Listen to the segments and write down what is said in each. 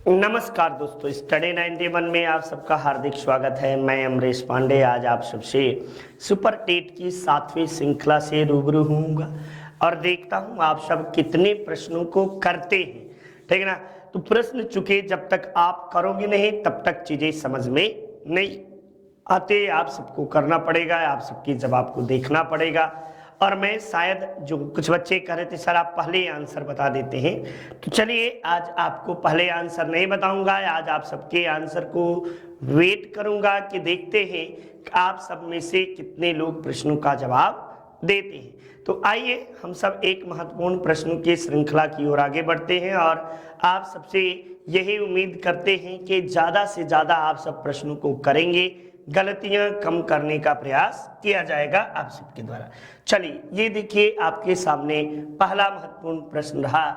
नमस्कार दोस्तों, स्टडी 91 में आप सबका हार्दिक स्वागत है। मैं अमरीश पांडे आज आप सबसे सुपर टेट की 7वीं श्रृंखला से रूबरू होऊंगा और देखता हूं आप सब कितने प्रश्नों को करते हैं। ठीक है ना। तो प्रश्न चुके जब तक आप करोगे नहीं तब तक चीजें समझ में नहीं आते। आप सबको करना पड़ेगा, आप सबके जवाब को देखना पड़ेगा। और मैं शायद जो कुछ बच्चे कह रहे थे सर आप पहले आंसर बता देते हैं, तो चलिए आज आपको पहले आंसर नहीं बताऊंगा। आज आप सबके आंसर को वेट करूंगा कि देखते हैं कि आप सब में से कितने लोग प्रश्नों का जवाब देते हैं। तो आइए हम सब एक महत्वपूर्ण प्रश्नों की श्रृंखला की ओर आगे बढ़ते हैं और आप सबसे यही उम्मीद करते हैं कि ज़्यादा से ज़्यादा आप सब प्रश्नों को करेंगे, गलतियां कम करने का प्रयास किया जाएगा आप सबके द्वारा। चलिए ये देखिए आपके सामने पहला महत्वपूर्ण प्रश्न रहा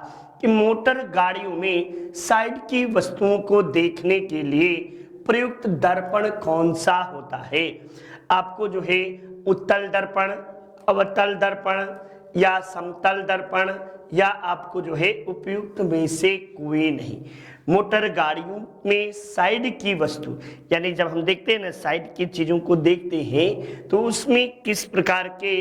कि मोटर गाड़ियों में साइड की वस्तुओं को देखने के लिए प्रयुक्त दर्पण कौन सा होता है। आपको जो है उत्तल दर्पण, अवतल दर्पण या समतल दर्पण या आपको जो है उपयुक्त में से कोई नहीं। मोटर गाड़ियों में साइड की वस्तु यानी जब हम देखते हैं ना साइड की चीजों को देखते हैं तो उसमें किस प्रकार के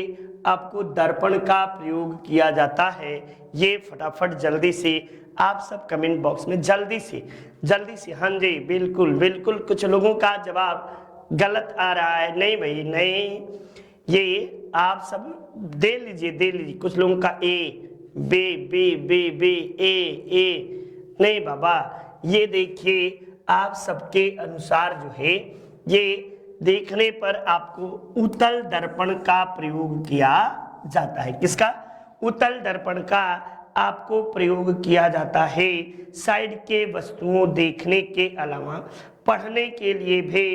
आपको दर्पण का प्रयोग किया जाता है, ये फटाफट जल्दी से आप सब कमेंट बॉक्स में जल्दी से हाँ जी बिल्कुल बिल्कुल। कुछ लोगों का जवाब गलत आ रहा है। नहीं भाई नहीं, ये आप सब दे लीजिए। कुछ लोगों का ए बे बे बे बे ए नहीं बाबा, ये देखिए आप सबके अनुसार जो है ये देखने पर आपको उत्तल दर्पण का प्रयोग किया जाता है। किसका? उत्तल दर्पण का आपको प्रयोग किया जाता है। साइड के वस्तुओं देखने के अलावा पढ़ने के लिए भी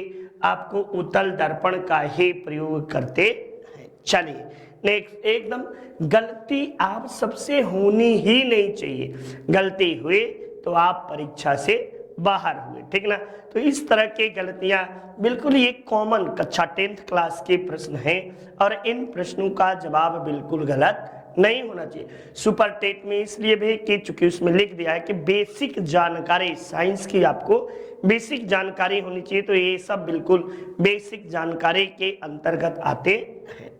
आपको उत्तल दर्पण का ही प्रयोग करते हैं। चलिए नेक्स्ट, एकदम गलती आप सबसे होनी ही नहीं चाहिए। गलती हुई तो आप परीक्षा से बाहर हुए, ठीक ना। तो इस तरह के गलतियां बिल्कुल ये कॉमन कक्षा 10th क्लास के प्रश्न हैं और इन प्रश्नों का जवाब बिल्कुल गलत नहीं होना चाहिए। सुपर टेट में इसलिए भी कि चूंकि उसमें लिख दिया है कि बेसिक जानकारी, साइंस की आपको बेसिक जानकारी होनी चाहिए, तो ये सब बिल्कुल बेसिक जानकारी के अंतर्गत आते हैं।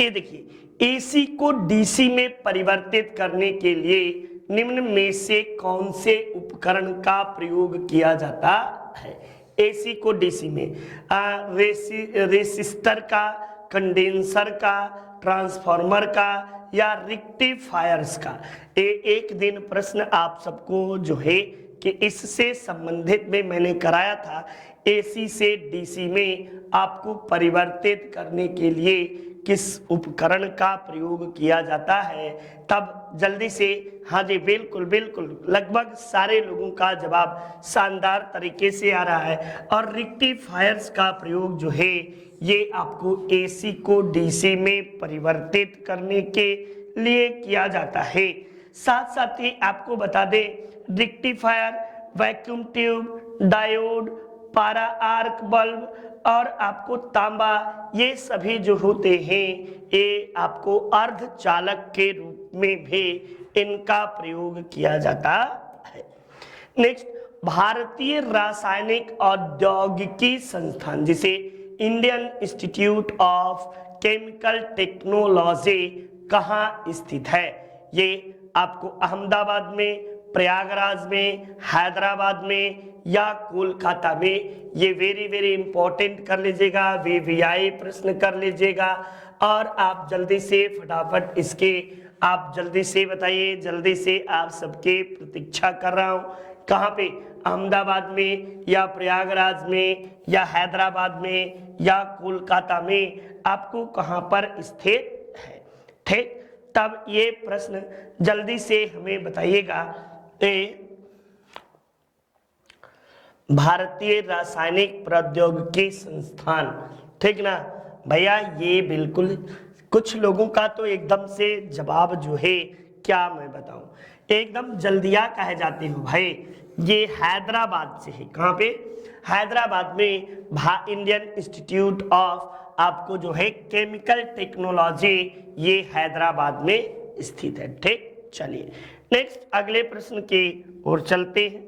ये देखिए एसी को डीसी में परिवर्तित करने के लिए निम्न में से कौन से उपकरण का प्रयोग किया जाता है। एसी को डीसी में रेसिस्टर का, कंडेंसर का, ट्रांसफार्मर का या रेक्टिफायर्स का। एक दिन प्रश्न आप सबको जो है कि इससे संबंधित में मैंने कराया था। एसी से डीसी में आपको परिवर्तित करने के लिए किस उपकरण का प्रयोग किया जाता है, तब जल्दी से हाँ जी बिल्कुल लगभग सारे लोगों का जवाब शानदार तरीके से आ रहा है। और रेक्टिफायर्स का प्रयोग जो है ये आपको एसी को डीसी में परिवर्तित करने के लिए किया जाता है। साथ साथ ही आपको बता दें रेक्टिफायर, वैक्यूम ट्यूब, डायोड, पारा आर्क बल्ब और आपको तांबा, ये सभी जो होते हैं ये आपको अर्धचालक के रूप में भी इनका प्रयोग किया जाता है। नेक्स्ट, भारतीय रासायनिक औद्योगिकी संस्थान जिसे Indian institute of chemical technology कहाँ स्थित है। ये आपको अहमदाबाद में, प्रयागराज में, हैदराबाद में या कोलकाता में। ये वेरी इंपॉर्टेंट कर लीजिएगा, वीवीआई प्रश्न कर लीजिएगा। और आप जल्दी से फटाफट इसके आप जल्दी से बताइए, जल्दी से आप सबके प्रतीक्षा कर रहा हूँ। कहाँ पे? अहमदाबाद में या प्रयागराज में या हैदराबाद में या कोलकाता में, आपको कहाँ पर स्थित है। ठीक, तब ये प्रश्न जल्दी से हमें बताइएगा। भारतीय रासायनिक प्रौद्योगिकी संस्थान, ठीक ना भैया। ये बिल्कुल कुछ लोगों का तो एकदम से जवाब जो है क्या मैं बताऊं, एकदम जल्दिया कहे जाते हो भाई। ये हैदराबाद से है। कहाँ पे? हैदराबाद में इंडियन इंस्टीट्यूट ऑफ आपको जो है केमिकल टेक्नोलॉजी, ये हैदराबाद में स्थित है। ठीक, चलिए नेक्स्ट अगले प्रश्न की ओर चलते हैं।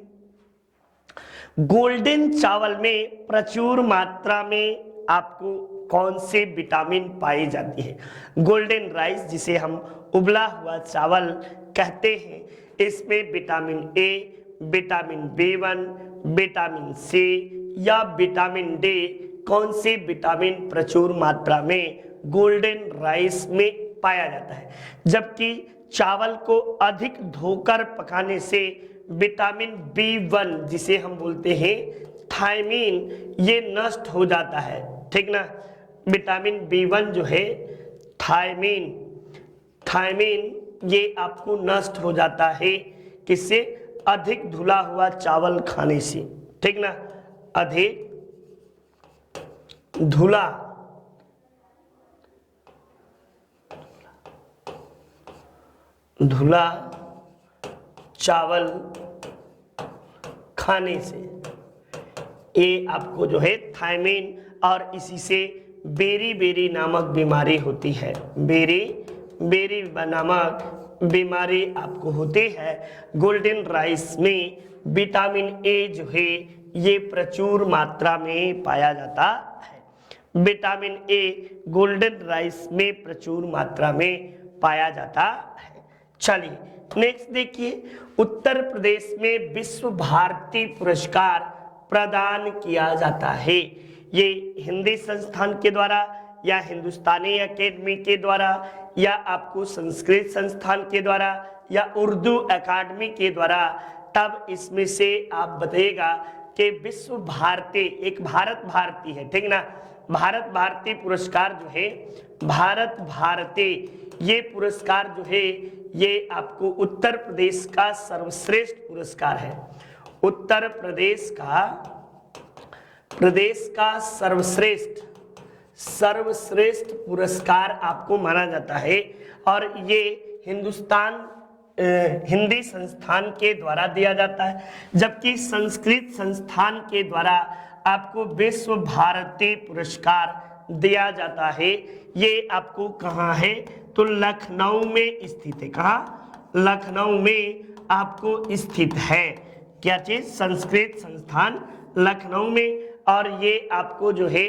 गोल्डन चावल में प्रचुर मात्रा में आपको कौन से विटामिन पाई जाती है? गोल्डन राइस जिसे हम उबला हुआ चावल कहते हैं, इसमें vitamin A, vitamin B1, vitamin C या विटामिन डी, कौन से विटामिन प्रचुर मात्रा में गोल्डन राइस में पाया जाता है? जबकि चावल को अधिक धोकर पकाने से विटामिन B1 जिसे हम बोलते हैं थायमीन, ये नष्ट हो जाता है, ठीक ना। विटामिन B1 जो है थायमीन ये आपको नष्ट हो जाता है किससे? अधिक धुला हुआ चावल खाने से, ठीक ना। अधिक धुला चावल खाने से ये आपको जो है थायमीन, और इसी से बेरी नामक बीमारी होती है। बेरी नामक बीमारी आपको होती है। गोल्डन राइस में विटामिन ए जो है ये प्रचुर मात्रा में पाया जाता है। विटामिन ए गोल्डन राइस में प्रचुर मात्रा में पाया जाता है। चलिए नेक्स्ट देखिए, उत्तर प्रदेश में विश्व भारती पुरस्कार प्रदान किया जाता है। ये हिंदी संस्थान के द्वारा या हिंदुस्तानी एकेडमी के द्वारा या आपको संस्कृत संस्थान के द्वारा या उर्दू एकेडमी के द्वारा, तब इसमें से आप बताइएगा कि विश्व भारती एक भारत भारती है, ठीक ना। भारत भारती पुरस्कार जो है, भारत भारती ये पुरस्कार जो है ये आपको उत्तर प्रदेश का सर्वश्रेष्ठ पुरस्कार है। उत्तर प्रदेश का सर्वश्रेष्ठ पुरस्कार आपको माना जाता है, और ये हिंदी संस्थान के द्वारा दिया जाता है, जबकि संस्कृत संस्थान के द्वारा आपको विश्व भारती पुरस्कार दिया जाता है। ये आपको कहाँ है? तो लखनऊ में स्थित है। कहाँ? लखनऊ में आपको स्थित है। क्या चीज? संस्कृत संस्थान लखनऊ में। और ये आपको जो है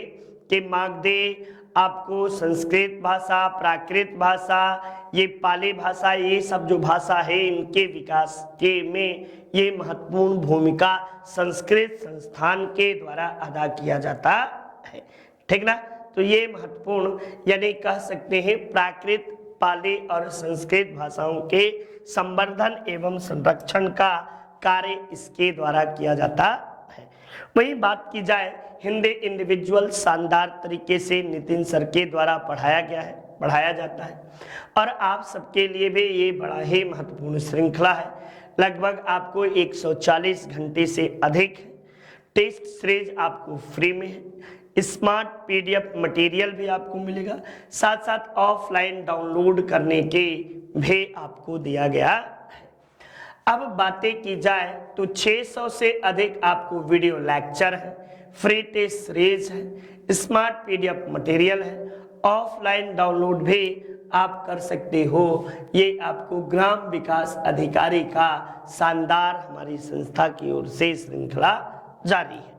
कि मागधे, आपको संस्कृत भाषा, प्राकृत भाषा, ये पाली भाषा, ये सब जो भाषा है इनके विकास के में ये महत्वपूर्ण भूमिका संस्कृत संस्थान के द्वारा अदा किया जाता है, ठीक ना। तो ये महत्वपूर्ण यानी कह सकते हैं प्राकृत, पाली और संस्कृत भाषाओं के संवर्धन एवं संरक्षण का कार्य इसके द्वारा किया जाता है। वही बात की जाए हिंदी इंडिविजुअल, शानदार तरीके से नितिन सर के द्वारा पढ़ाया जाता है, और आप सबके लिए भी ये बड़ा ही महत्वपूर्ण श्रृंखला है। लगभग आपको 140 घंटे से अधिक टेस्ट सीरीज आपको फ्री में है। स्मार्ट PDF मटेरियल भी आपको मिलेगा, साथ साथ ऑफलाइन डाउनलोड करने के भी आपको दिया गया है। अब बातें की जाए तो 600 से अधिक आपको वीडियो लेक्चर है, फ्री टेस्ट सीरीज है, स्मार्ट PDF मटेरियल है, ऑफलाइन डाउनलोड भी आप कर सकते हो। ये आपको ग्राम विकास अधिकारी का शानदार हमारी संस्था की ओर से श्रृंखला जारी है।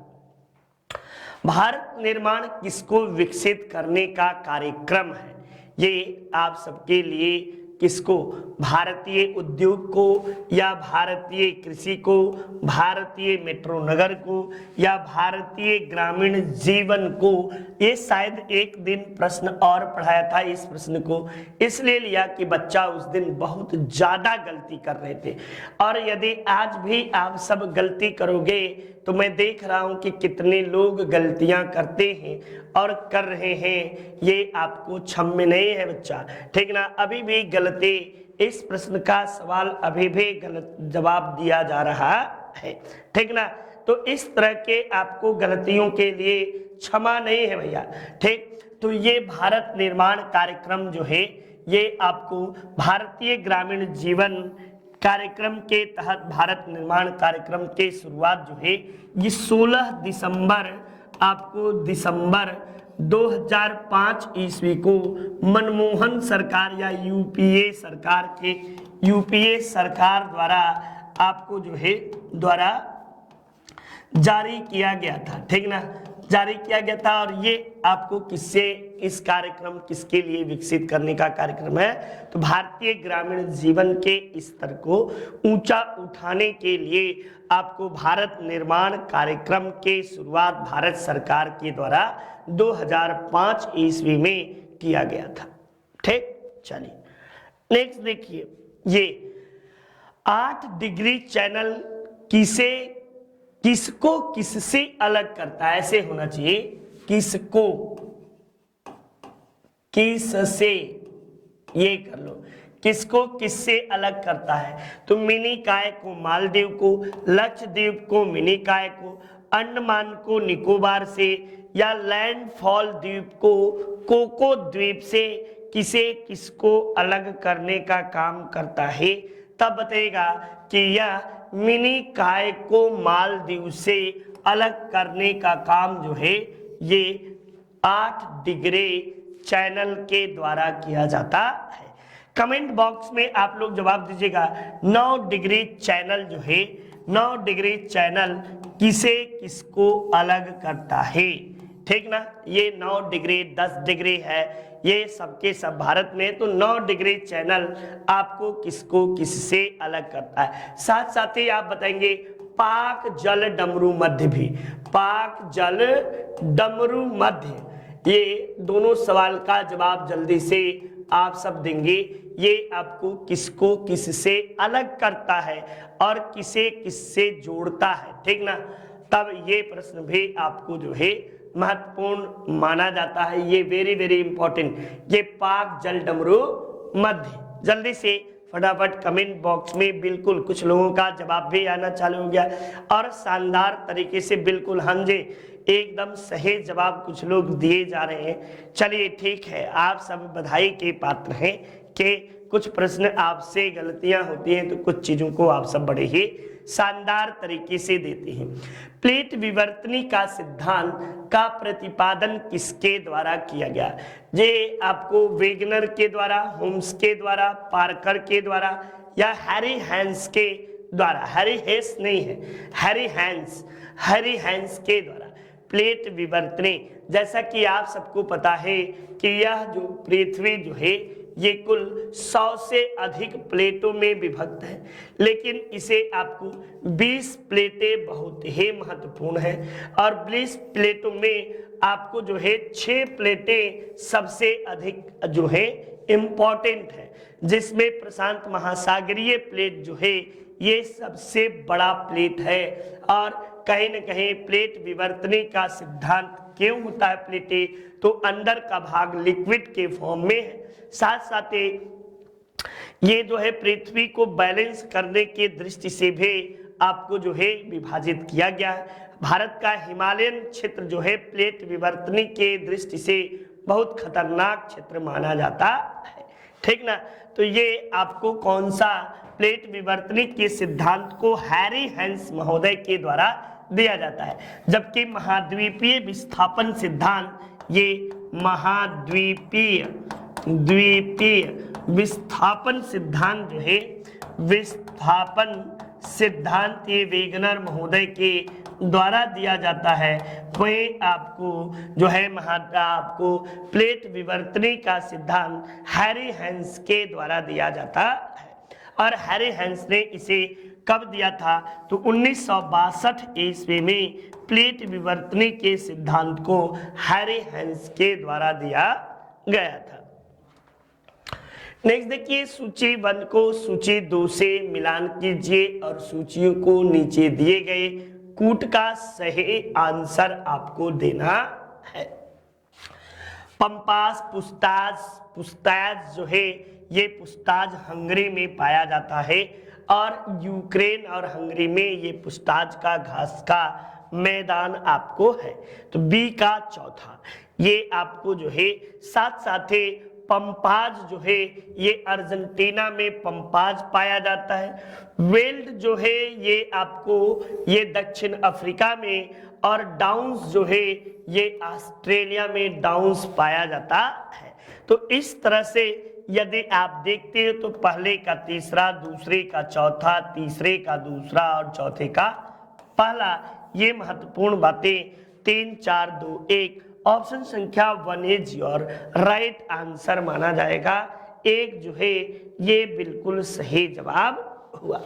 भारत निर्माण किसको विकसित करने का कार्यक्रम है? ये आप सबके लिए किसको? भारतीय उद्योग को, या भारतीय कृषि को, भारतीय मेट्रो नगर को, या भारतीय ग्रामीण जीवन को? ये शायद एक दिन प्रश्न और पढ़ाया था। इस प्रश्न को इसलिए लिया कि बच्चा उस दिन बहुत ज्यादा गलती कर रहे थे, और यदि आज भी आप सब गलती करोगे तो मैं देख रहा हूं कि कितने लोग गलतियां करते हैं और कर रहे हैं, ये आपको क्षम्य नहीं है बच्चा, ठीक ना। अभी भी गलती, इस प्रश्न का सवाल अभी भी गलत जवाब दिया जा रहा है, ठीक ना। तो इस तरह के आपको गलतियों के लिए क्षमा नहीं है भैया, ठीक। तो ये भारत निर्माण कार्यक्रम जो है ये आपको भारतीय ग्रामीण जीवन कार्यक्रम के तहत भारत निर्माण कार्यक्रम के शुरुआत जो है ये 16 दिसंबर आपको 2005 ईस्वी को मनमोहन सरकार या यूपीए सरकार द्वारा आपको जो है जारी किया गया था, ठीक ना, जारी किया गया था। और ये आपको किससे, इस कार्यक्रम किसके लिए विकसित करने का कार्यक्रम है, तो भारतीय ग्रामीण जीवन के स्तर को ऊंचा उठाने के लिए आपको भारत निर्माण कार्यक्रम के शुरुआत भारत सरकार के द्वारा 2005 ईस्वी में किया गया था। ठीक, चलिए नेक्स्ट देखिए, ये 8 डिग्री चैनल किसको किससे अलग करता है, ऐसे होना चाहिए, किसको किससे, ये कर लो, किसको किससे अलग करता है, तो मिनिकॉय को मालदीव को, लक्षद्वीप को मिनिकॉय को, अंडमान को निकोबार से, या लैंडफॉल द्वीप को कोको द्वीप से किसको अलग करने का काम करता है, तब बताएगा कि यह मिनिकॉय को मालदीव से अलग करने का काम जो है ये 8 डिग्री चैनल के द्वारा किया जाता है। कमेंट बॉक्स में आप लोग जवाब दीजिएगा, 9 डिग्री चैनल जो है, 9 डिग्री चैनल किसको अलग करता है, ठीक ना। ये 9 डिग्री 10 डिग्री है, ये सबके सब भारत में, तो 9 डिग्री चैनल आपको किसको किससे अलग करता है। साथ साथ ही आप बताएंगे पाक जल डमरू मध्य भी, पाक जल डमरू मध्य, ये दोनों सवाल का जवाब जल्दी से आप सब देंगे। ये आपको किसको किससे अलग करता है और किसे किससे जोड़ता है, ठीक ना। तब ये प्रश्न भी आपको जो है महत्वपूर्ण माना जाता है, ये वेरी वेरी इंपॉर्टेंट, ये पाक जल डमरू मध्य। जल्दी से फटाफट कमेंट बॉक्स में, बिल्कुल कुछ लोगों का जवाब भी आना चालू हो गया और शानदार तरीके से, बिल्कुल हाँ जी, एकदम सही जवाब कुछ लोग दिए जा रहे हैं। चलिए ठीक है, आप सब बधाई के पात्र हैं कि कुछ प्रश्न आपसे गलतियां होती हैं तो कुछ चीजों को आप सब बड़े ही शानदार तरीके से देते हैं। प्लेट विवर्तनी का सिद्धांत का प्रतिपादन किसके द्वारा किया गया, ये आपको वेगनर के द्वारा, होम्स के द्वारा, पार्कर के द्वारा, या हैरी हैंस के द्वारा, हैरी हेस नहीं है, हैरी हैंस के द्वारा प्लेट विवर्तनी। जैसा कि आप सबको पता है कि यह जो पृथ्वी जो है ये कुल 100 से अधिक प्लेटों में विभक्त है, लेकिन इसे आपको 20 प्लेटें बहुत ही महत्वपूर्ण है, और 20 प्लेटों में आपको जो है 6 प्लेटें सबसे अधिक जो है इम्पोर्टेंट है, जिसमें प्रशांत महासागरीय प्लेट जो है ये सबसे बड़ा प्लेट है। और कहीं न कहीं प्लेट विवर्तनी का सिद्धांत क्यों होता है प्लेटें, तो अंदर का भाग लिक्विड के फॉर्म में है, साथ साथ ये जो है पृथ्वी को बैलेंस करने के दृष्टि से भी आपको जो है विभाजित किया गया है। भारत का हिमालयन क्षेत्र जो है प्लेट विवर्तनी के दृष्टि से बहुत खतरनाक क्षेत्र माना जाता है, ठीक ना। तो ये आपको कौन सा प्लेट विवर्तनी के सिद्धांत को हैरी हैंस महोदय के द्वारा दिया जाता है, जबकि महाद्वीपीय विस्थापन सिद्धांत, ये महाद्वीपीय विस्थापन सिद्धांत जो है, विस्थापन सिद्धांत ये वेगनर महोदय के द्वारा दिया जाता है। वही आपको जो है आपको प्लेट विवर्तनी का सिद्धांत हैरी हैंस के द्वारा दिया जाता है, और हैरी हैंस ने इसे कब दिया था, तो 1962 ईस्वी में प्लेट विवर्तनी के सिद्धांत को हैरी हैंस के द्वारा दिया गया था। नेक्स्ट देखिए, सूची 1 को सूची 2 से मिलान कीजिए और सूचियों को नीचे दिए गए कूट का सही आंसर आपको देना है। पंपास पुस्ताज जो है ये पुस्ताज हंगरी में पाया जाता है, और यूक्रेन और हंगरी में ये पुस्ताज का घास का मैदान आपको है। तो बी का चौथा ये आपको जो है, साथ साथ पंपाज जो है ये अर्जेंटीना में पंपाज पाया जाता है। वेल्ड जो है ये आपको ये दक्षिण अफ्रीका में, और डाउन्स जो है ये ऑस्ट्रेलिया में डाउन्स पाया जाता है। तो इस तरह से यदि आप देखते हो तो पहले का तीसरा, दूसरे का चौथा, तीसरे का दूसरा और चौथे का पहला, ये महत्वपूर्ण बातें 3 4 2 1 ऑप्शन संख्या 1 इज योर राइट आंसर माना जाएगा। एक जो है ये बिल्कुल सही जवाब हुआ।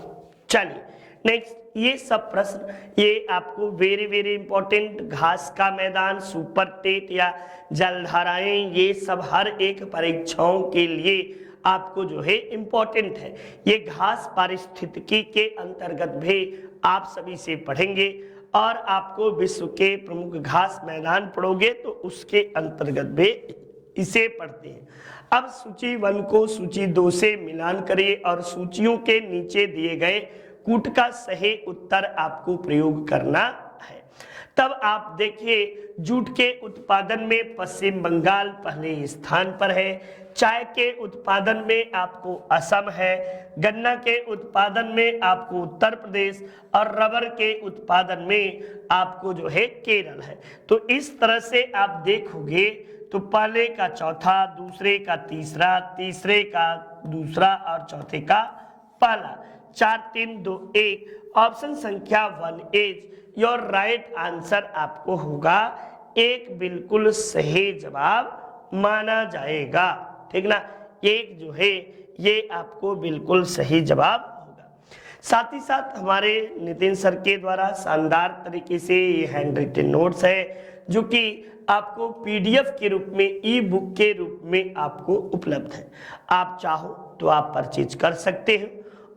चलिए नेक्स्ट, ये सब प्रश्न ये आपको वेरी वेरी इंपॉर्टेंट, घास का मैदान, सुपर टेट या जलधाराएं, ये सब हर एक परीक्षाओं के लिए आपको जो है इंपॉर्टेंट है। ये घास पारिस्थितिकी के अंतर्गत भी आप सभी से पढ़ेंगे और आपको विश्व के प्रमुख घास मैदान पढ़ोगे तो उसके अंतर्गत भी इसे पढ़ते हैं। अब सूची 1 को सूची 2 से मिलान करिए और सूचियों के नीचे दिए गए कूट का सही उत्तर आपको प्रयोग करना है। तब आप देखिए, जूट के उत्पादन में पश्चिम बंगाल पहले स्थान पर है, चाय के उत्पादन में आपको असम है, गन्ना के उत्पादन में आपको उत्तर प्रदेश और रबर के उत्पादन में आपको जो है केरल है। तो इस तरह से आप देखोगे तो पहले का चौथा, दूसरे का तीसरा, तीसरे का दूसरा और चौथे का पहला। 4 3 2 1 ऑप्शन संख्या 1 इज योर राइट आंसर आपको होगा, एक बिल्कुल सही जवाब माना जाएगा। ठीक ना, एक जो है ये आपको बिल्कुल सही जवाब होगा। साथ ही साथ हमारे नितिन सर के द्वारा शानदार तरीके से ये हैंड रिटन नोट्स है जो कि आपको पीडीएफ के रूप में, ई बुक के रूप में आपको उपलब्ध है। आप चाहो तो आप परचेज कर सकते हैं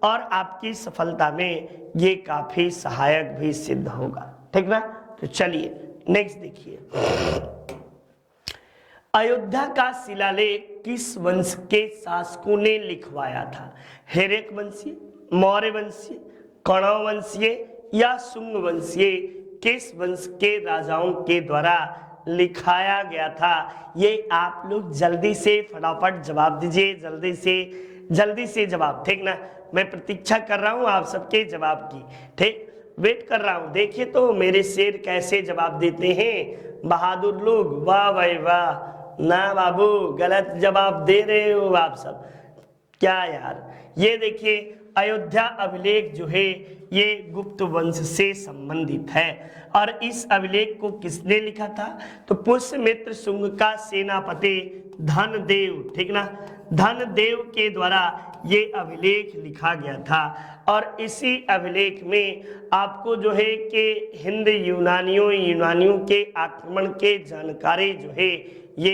और आपकी सफलता में ये काफी सहायक भी सिद्ध होगा। ठीक ना, तो चलिए नेक्स्ट देखिए, अयोध्या का शिलालेख किस वंश के शासकों ने लिखवाया था? हेरेक वंशीय, मौर्य वंशीय, कणव वंशीय या शुंग वंशीय? किस वंश के राजाओं के द्वारा लिखाया गया था? ये आप लोग जल्दी से फटाफट जवाब दीजिए, जल्दी से जवाब। ठीक ना, मैं प्रतीक्षा कर रहा हूं आप सबके जवाब की। ठीक, वेट कर रहा हूं। देखिए तो मेरे शेर कैसे जवाब देते हैं बहादुर लोग, वाह भाई वाह। ना बाबू, गलत जवाब दे रहे हो आप सब, क्या यार। ये देखिए, अयोध्या अभिलेख जो है ये गुप्त वंश से संबंधित है और इस अभिलेख को किसने लिखा था? तो पुष्यमित्र शुंग का सेनापति धनदेव, ठीक ना, धनदेव के द्वारा ये अभिलेख लिखा गया था। और इसी अभिलेख में आपको जो है कि हिंद यूनानियों के आक्रमण के जानकारी जो है ये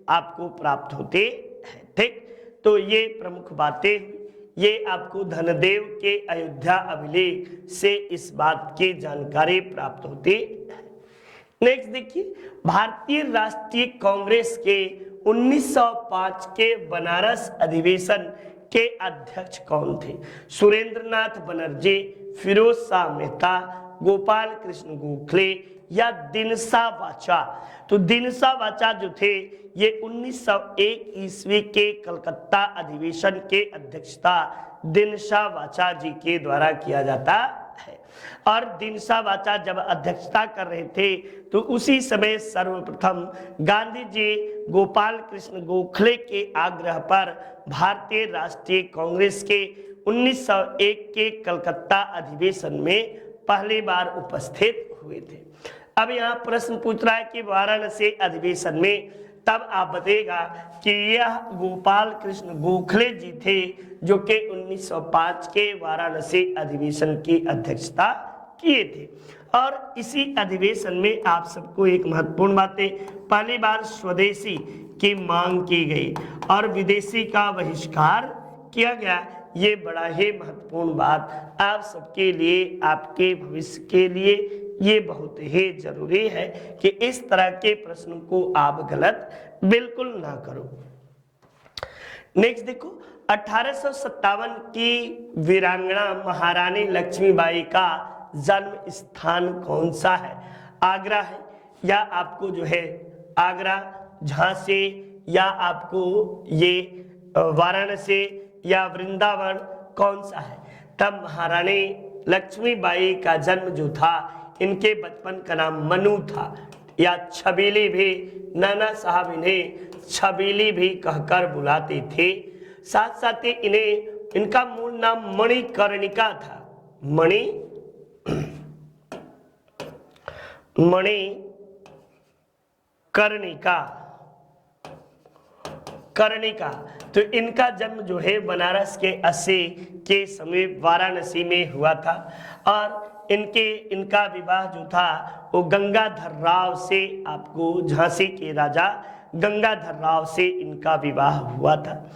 आपको प्राप्त होते हैं। ठीक, तो ये प्रमुख बातें, ये आपको धनदेव के अयोध्या अभिलेख से इस बात की जानकारी प्राप्त होती है। नेक्स्ट देखिए, भारतीय राष्ट्रीय कांग्रेस के 1905 के बनारस अधिवेशन के अध्यक्ष कौन थे? सुरेंद्रनाथ बनर्जी, फिरोज शाह मेहता, गोपाल कृष्ण गोखले या दिनसा वाचा? तो दिनसा वाचा जो थे ये 1901 ईस्वी के कलकत्ता अधिवेशन के अध्यक्षता दिनसा वाचा जी के द्वारा किया जाता है। और दिनसा वाचा जब अध्यक्षता कर रहे थे तो उसी समय सर्वप्रथम गांधी जी गोपाल कृष्ण गोखले के आग्रह पर भारतीय राष्ट्रीय कांग्रेस के 1901 के कलकत्ता अधिवेशन में पहली बार उपस्थित हुए थे। अब यहाँ प्रश्न पूछ रहा है कि वाराणसी अधिवेशन में, तब आप बताइएगा कि यह गोपाल कृष्ण गोखले जी थे जो कि 1905 के वाराणसी अधिवेशन की अध्यक्षता किए थे। और इसी अधिवेशन में आप सबको एक महत्वपूर्ण बात है, पहली बार स्वदेशी की मांग की गई और विदेशी का बहिष्कार किया गया। ये बड़ा ही महत्वपूर्ण बात आप सबके लिए, आपके भविष्य के लिए ये बहुत ही जरूरी है कि इस तरह के प्रश्नों को आप गलत बिल्कुल ना करो। नेक्स्ट देखो, 1857 की वीरांगना महारानी लक्ष्मीबाई का जन्म स्थान कौन सा है? आगरा है या आपको जो है आगरा, झांसी या आपको ये वाराणसी या वृंदावन, कौन सा है? तब महारानी लक्ष्मीबाई का जन्म जो था, इनके बचपन का नाम मनु था या छबीली भी, नाना साहब इन्हें छबीली भी कहकर बुलाते थे। साथ साथ ही इनका मूल नाम मणिकर्णिका था। मणिकर्णिका तो इनका जन्म जो है बनारस के अस्सी के समीप वाराणसी में हुआ था और इनका विवाह जो था वो गंगाधर राव से, आपको झांसी के राजा गंगाधर राव से इनका विवाह हुआ था।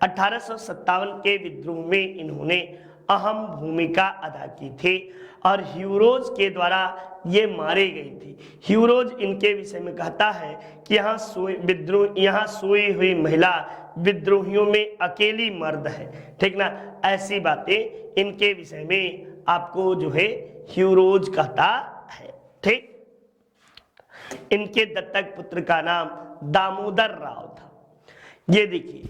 1857 के विद्रोह में इन्होंने अहम भूमिका अदा की थी और ह्यूरोज के द्वारा ये मारे गई थी। ह्यूरोज इनके विषय में कहता है कि यहाँ सोई हुई महिला विद्रोहियों में अकेली मर्द है, ठीक ना। ऐसी बातें इनके विषय में आपको जो है ह्यूरोज कहता है, ठीक। इनके दत्तक पुत्र का नाम दामोदर राव था। ये देखिए,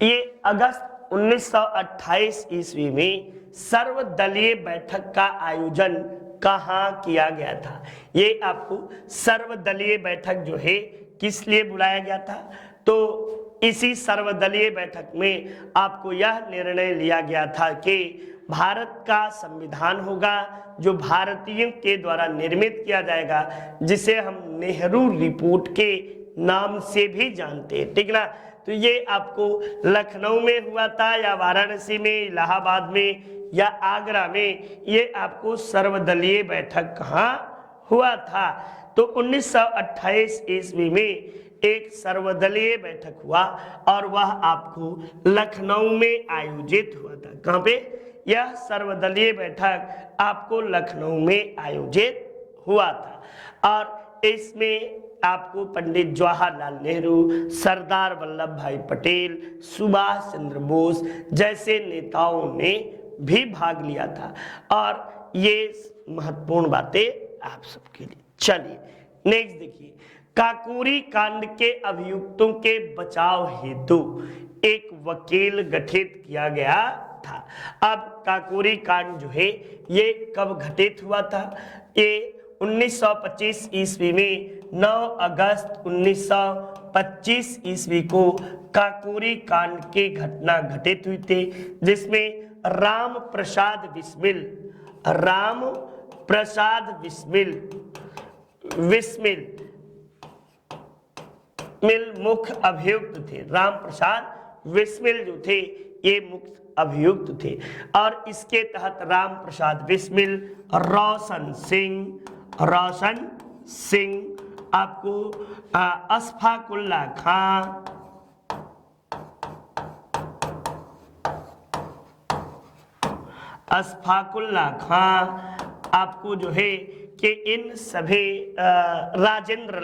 ये अगस्त 1928 ईस्वी में सर्वदलीय बैठक का आयोजन कहाँ किया गया था। ये आपको सर्वदलीय बैठक जो है किस लिए बुलाया गया था, तो इसी सर्वदलीय बैठक में आपको यह निर्णय लिया गया था कि भारत का संविधान होगा जो भारतीयों के द्वारा निर्मित किया जाएगा, जिसे हम नेहरू रिपोर्ट के नाम से भी जानते हैं, ठीक ना। तो ये आपको लखनऊ में हुआ था या वाराणसी में, इलाहाबाद में या आगरा में, ये आपको सर्वदलीय बैठक कहाँ हुआ था। तो 1928 ईस्वी में एक सर्वदलीय बैठक हुआ और वह आपको लखनऊ में आयोजित हुआ था। कहाँ पे? यह सर्वदलीय बैठक आपको लखनऊ में आयोजित हुआ था और इसमें आपको पंडित जवाहरलाल नेहरू, सरदार वल्लभ भाई पटेल, सुभाष चंद्र बोस जैसे नेताओं ने भी भाग लिया था और ये महत्वपूर्ण बातें आप सबके लिए। चलिए नेक्स्ट देखिए, काकोरी कांड के अभियुक्तों के बचाव हेतु एक वकील गठित किया गया था। अब काकोरी कांड जो है ये कब घटित हुआ था? ये 1925 ईस्वी में 9 अगस्त 1925 ईस्वी को काकोरी कांड की घटना घटित हुई थी, जिसमें राम प्रसाद बिस्मिल मुख्य अभियुक्त थे। राम प्रसाद बिस्मिल जो थे ये मुख्य अभियुक्त थे और इसके तहत राम प्रसाद बिस्मिल, रोशन सिंह आपको अशफाकुल्ला खां, आपको जो है कि इन सभी राजेंद्र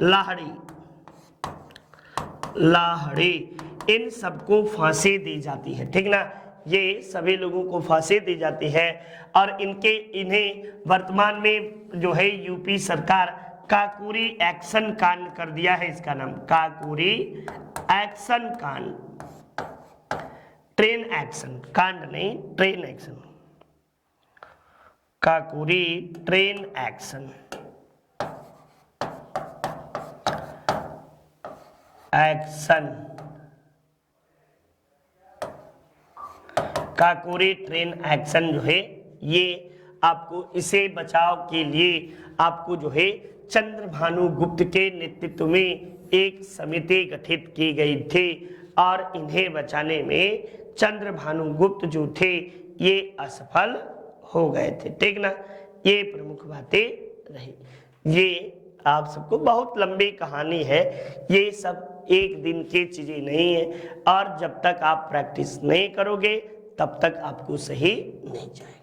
लाहड़ी इन सबको फांसी दी जाती है, ठीक ना। ये सभी लोगों को फांसी दी जाती है और इन्हें वर्तमान में जो है यूपी सरकार काकोरी एक्शन कांड कर दिया है। इसका नाम काकोरी एक्शन कांड, ट्रेन एक्शन कांड नहीं, train action, Kakori train action Kakori train action जो है ये आपको इसे बचाव के लिए आपको जो है चंद्रभानु गुप्त के नेतृत्व में एक समिति गठित की गई थी और इन्हें बचाने में चंद्रभानु गुप्त जो थे ये असफल हो गए थे, ठीक ना। ये प्रमुख बातें रही। ये आप सबको बहुत लंबी कहानी है, ये सब एक दिन की चीजें नहीं है और जब तक आप प्रैक्टिस नहीं करोगे तब तक आपको सही नहीं जाएगा।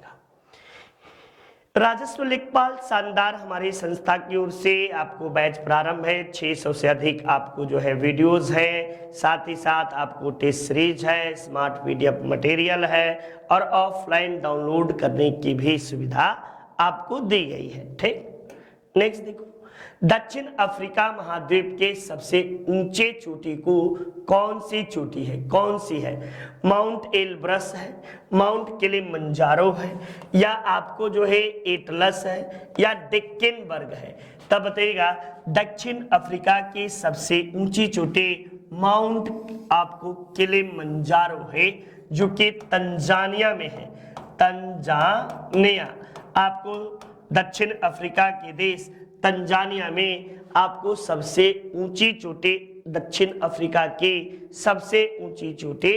राजस्व लेखपाल शानदार हमारी संस्था की ओर से आपको बैच प्रारंभ है। 600 से अधिक आपको जो है वीडियोस है, साथ ही साथ आपको टेस्ट सीरीज है, स्मार्ट पीडीएफ मटेरियल है और ऑफलाइन डाउनलोड करने की भी सुविधा आपको दी गई है, ठीक। नेक्स्ट देखो, दक्षिण अफ्रीका महाद्वीप के सबसे ऊंचे चोटी को कौन सी है? माउंट एलब्रस है, माउंट किलिमंजारो है या आपको जो है एटलस है या डेक्कनबर्ग है? तब बताइएगा। दक्षिण अफ्रीका की सबसे ऊंची चोटी माउंट आपको किलिमंजारो है जो कि तंजानिया में है। तंजानिया आपको दक्षिण अफ्रीका के देश तंजानिया में आपको सबसे ऊंची चोटी, दक्षिण अफ्रीका की सबसे ऊंची चोटी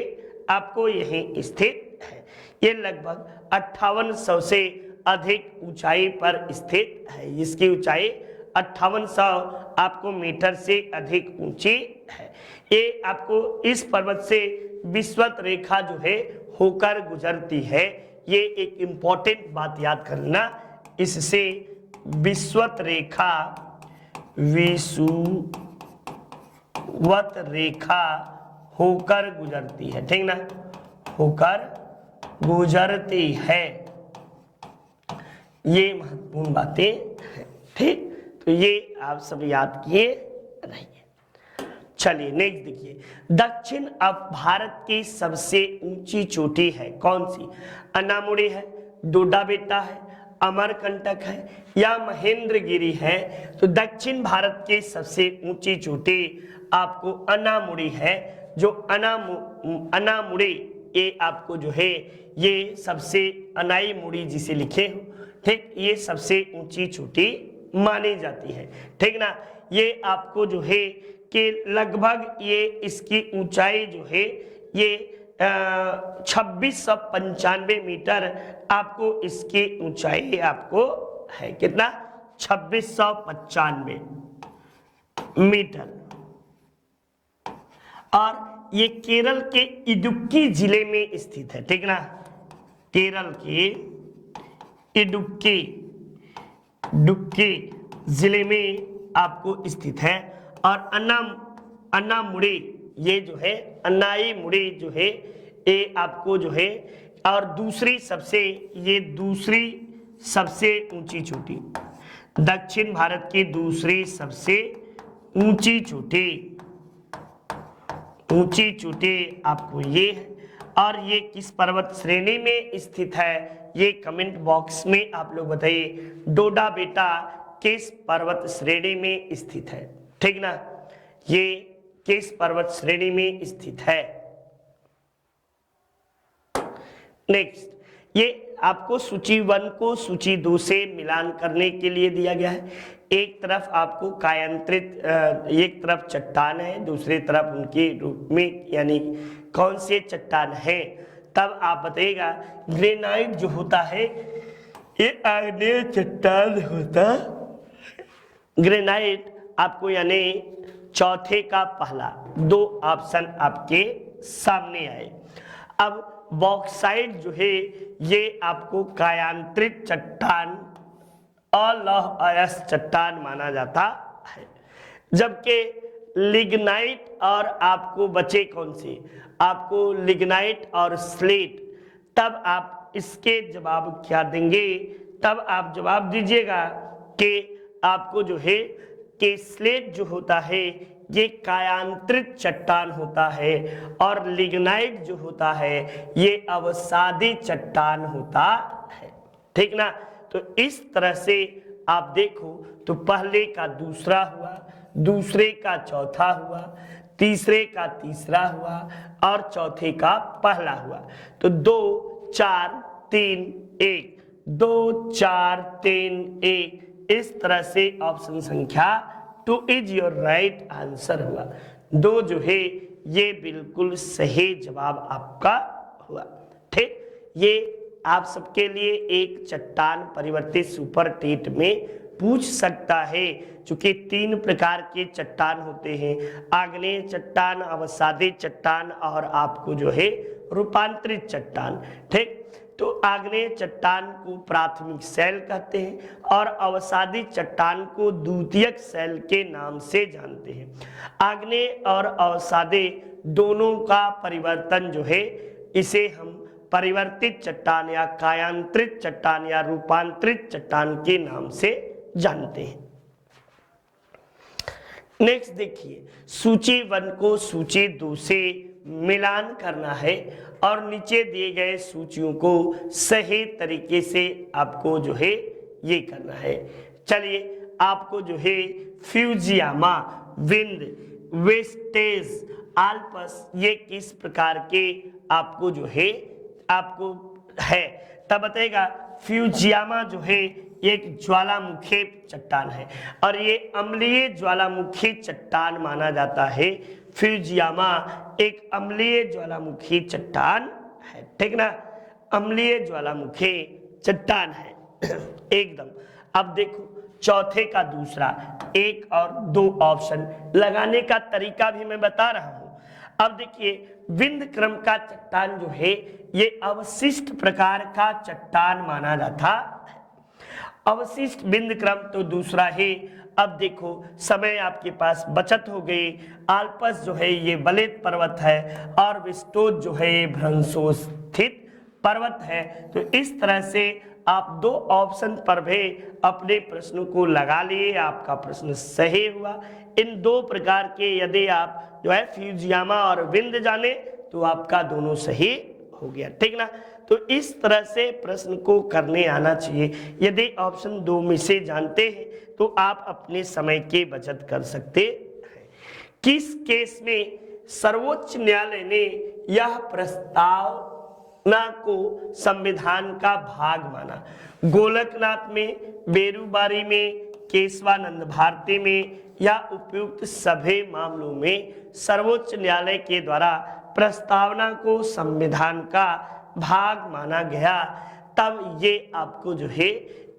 आपको यहीं स्थित है। ये लगभग 5800 से अधिक ऊंचाई पर स्थित है। इसकी ऊंचाई 5800 आपको मीटर से अधिक ऊंची है। ये आपको इस पर्वत से विषुवत रेखा जो है होकर गुजरती है। ये एक इंपॉर्टेंट बात याद करना, इससे विषुवत रेखा, विषुवत रेखा होकर गुजरती है, ठीक ना, होकर गुजरती है। ये महत्वपूर्ण बातें हैं, ठीक। तो ये आप सब याद किए रहिए। चलिए नेक्स्ट देखिए, दक्षिण अब भारत की सबसे ऊंची चोटी है कौन सी? अनामुड़ी है, डोडा बेटा है, अमरकंटक है या महेंद्रगिरी है? तो दक्षिण भारत की सबसे ऊंची चोटी आपको अनामुड़ी है। जो अनामुड़ी ये आपको जो है ये सबसे अनाई मुड़ी जिसे लिखे हो, ठीक, ये सबसे ऊंची चोटी मानी जाती है, ठीक ना। ये आपको जो है कि लगभग ये इसकी ऊंचाई जो है ये 2695 मीटर आपको इसकी ऊंचाई आपको है। कितना? 2695 मीटर। और ये केरल के इडुक्की जिले में स्थित है, ठीक ना। केरल के इडुक्की जिले में आपको स्थित है। और अन्नामुड़ी ये जो है, अन्नाई मुड़ी जो है ये आपको जो है, और दूसरी सबसे ऊंची चोटी, दक्षिण भारत की दूसरी सबसे ऊंची चोटी आपको ये है। और ये किस पर्वत श्रेणी में स्थित है ये कमेंट बॉक्स में आप लोग बताइए। डोडा बेटा किस पर्वत श्रेणी में स्थित है, ठीक ना। ये किस पर्वत श्रेणी में स्थित है? नेक्स्ट, ये आपको सूची 1 को सूची 2 से मिलान करने के लिए दिया गया है। एक तरफ आपको कायांतरित, एक तरफ चट्टान है, दूसरी तरफ उनके रूप में यानी कौन से चट्टान है, तब आप बताइएगा। ग्रेनाइट जो होता है ये आग्नेय चट्टान होता। ग्रेनाइट आपको यानी चौथे का पहला 2 ऑप्शन आपके सामने आए। अब बॉक्साइट जो है ये आपको कायांतरित चट्टान, अलौह अयस्क चट्टान माना जाता है। जबकि लिग्नाइट और आपको बचे कौन से? आपको लिग्नाइट और स्लेट। तब आप इसके जवाब क्या देंगे? तब आप जवाब दीजिएगा कि आपको जो है कि स्लेट जो होता है ये कायांतरित चट्टान होता है और लिग्नाइट जो होता है ये अवसादी चट्टान होता है, ठीक ना। तो इस तरह से आप देखो तो पहले का दूसरा हुआ, दूसरे का चौथा हुआ, तीसरे का तीसरा हुआ और चौथे का पहला हुआ। तो 2 4 3 1, 2 4 3 1, इस तरह से ऑप्शन संख्या 2 इज योर राइट आंसर हुआ। 2 जो है ये बिल्कुल सही जवाब आपका हुआ, ठीक। ये आप सबके लिए एक चट्टान परिवर्तित सुपर टेट में पूछ सकता है, क्योंकि 3 प्रकार के चट्टान होते हैं, आग्नेय चट्टान, अवसादी चट्टान और आपको जो है रूपांतरित चट्टान, ठीक। तो आग्नेय चट्टान को प्राथमिक शैल कहते हैं और अवसादी चट्टान को द्वितीयक शैल के नाम से जानते हैं। आग्नेय और अवसादी दोनों का परिवर्तन जो है इसे हम परिवर्तित चट्टान या कायांतरित चट्टान या रूपांतरित चट्टान के नाम से जानते हैं। नेक्स्ट देखिए, सूची 1 को सूची 2 से मिलान करना है और नीचे दिए गए सूचियों को सही तरीके से आपको जो है ये करना है। चलिए आपको जो है फ्यूजियामा, विंड, वेस्टेज, आल्पस ये किस प्रकार के आपको जो है आपको है, तब बताएगा फ्यूजियामा जो है एक ज्वालामुखी चट्टान है और ये अम्लीय ज्वालामुखी चट्टान माना जाता है। फ्यूजियामा एक अम्लीय ज्वालामुखी चट्टान है, ठीक ना, अम्लीय ज्वालामुखी चट्टान है एकदम। अब देखो चौथे का दूसरा, 1 और 2 ऑप्शन लगाने का तरीका भी मैं बता रहा हूं। अब देखिए विंध्य क्रम का चट्टान जो है ये अवशिष्ट प्रकार का चट्टान माना जाता है। अवशिष्ट विंध्य क्रम तो दूसरा है। अब देखो समय आपके पास बचत हो गई। आल्पस जो है ये वलित पर्वत है और विस्टोज जो है ये भ्रंशोस्थित पर्वत है। तो इस तरह से आप 2 ऑप्शन पर भी अपने प्रश्न को लगा लिए, आपका प्रश्न सही हुआ। इन 2 प्रकार के यदि आप जो है फ्यूजियामा और विंध्य जाने तो आपका दोनों सही हो गया, ठीक ना। तो इस तरह से प्रश्न को करने आना चाहिए। यदि ऑप्शन 2 में से जानते हैं तो आप अपने समय की बचत कर सकते हैं। किस केस में सर्वोच्च न्यायालय ने यह प्रस्तावना को संविधान का भाग माना? गोलकनाथ में, बेरूबारी में, केशवानंद भारती में या उपयुक्त सभी मामलों में सर्वोच्च न्यायालय के द्वारा प्रस्तावना को संविधान का भाग माना गया? तब ये आपको जो है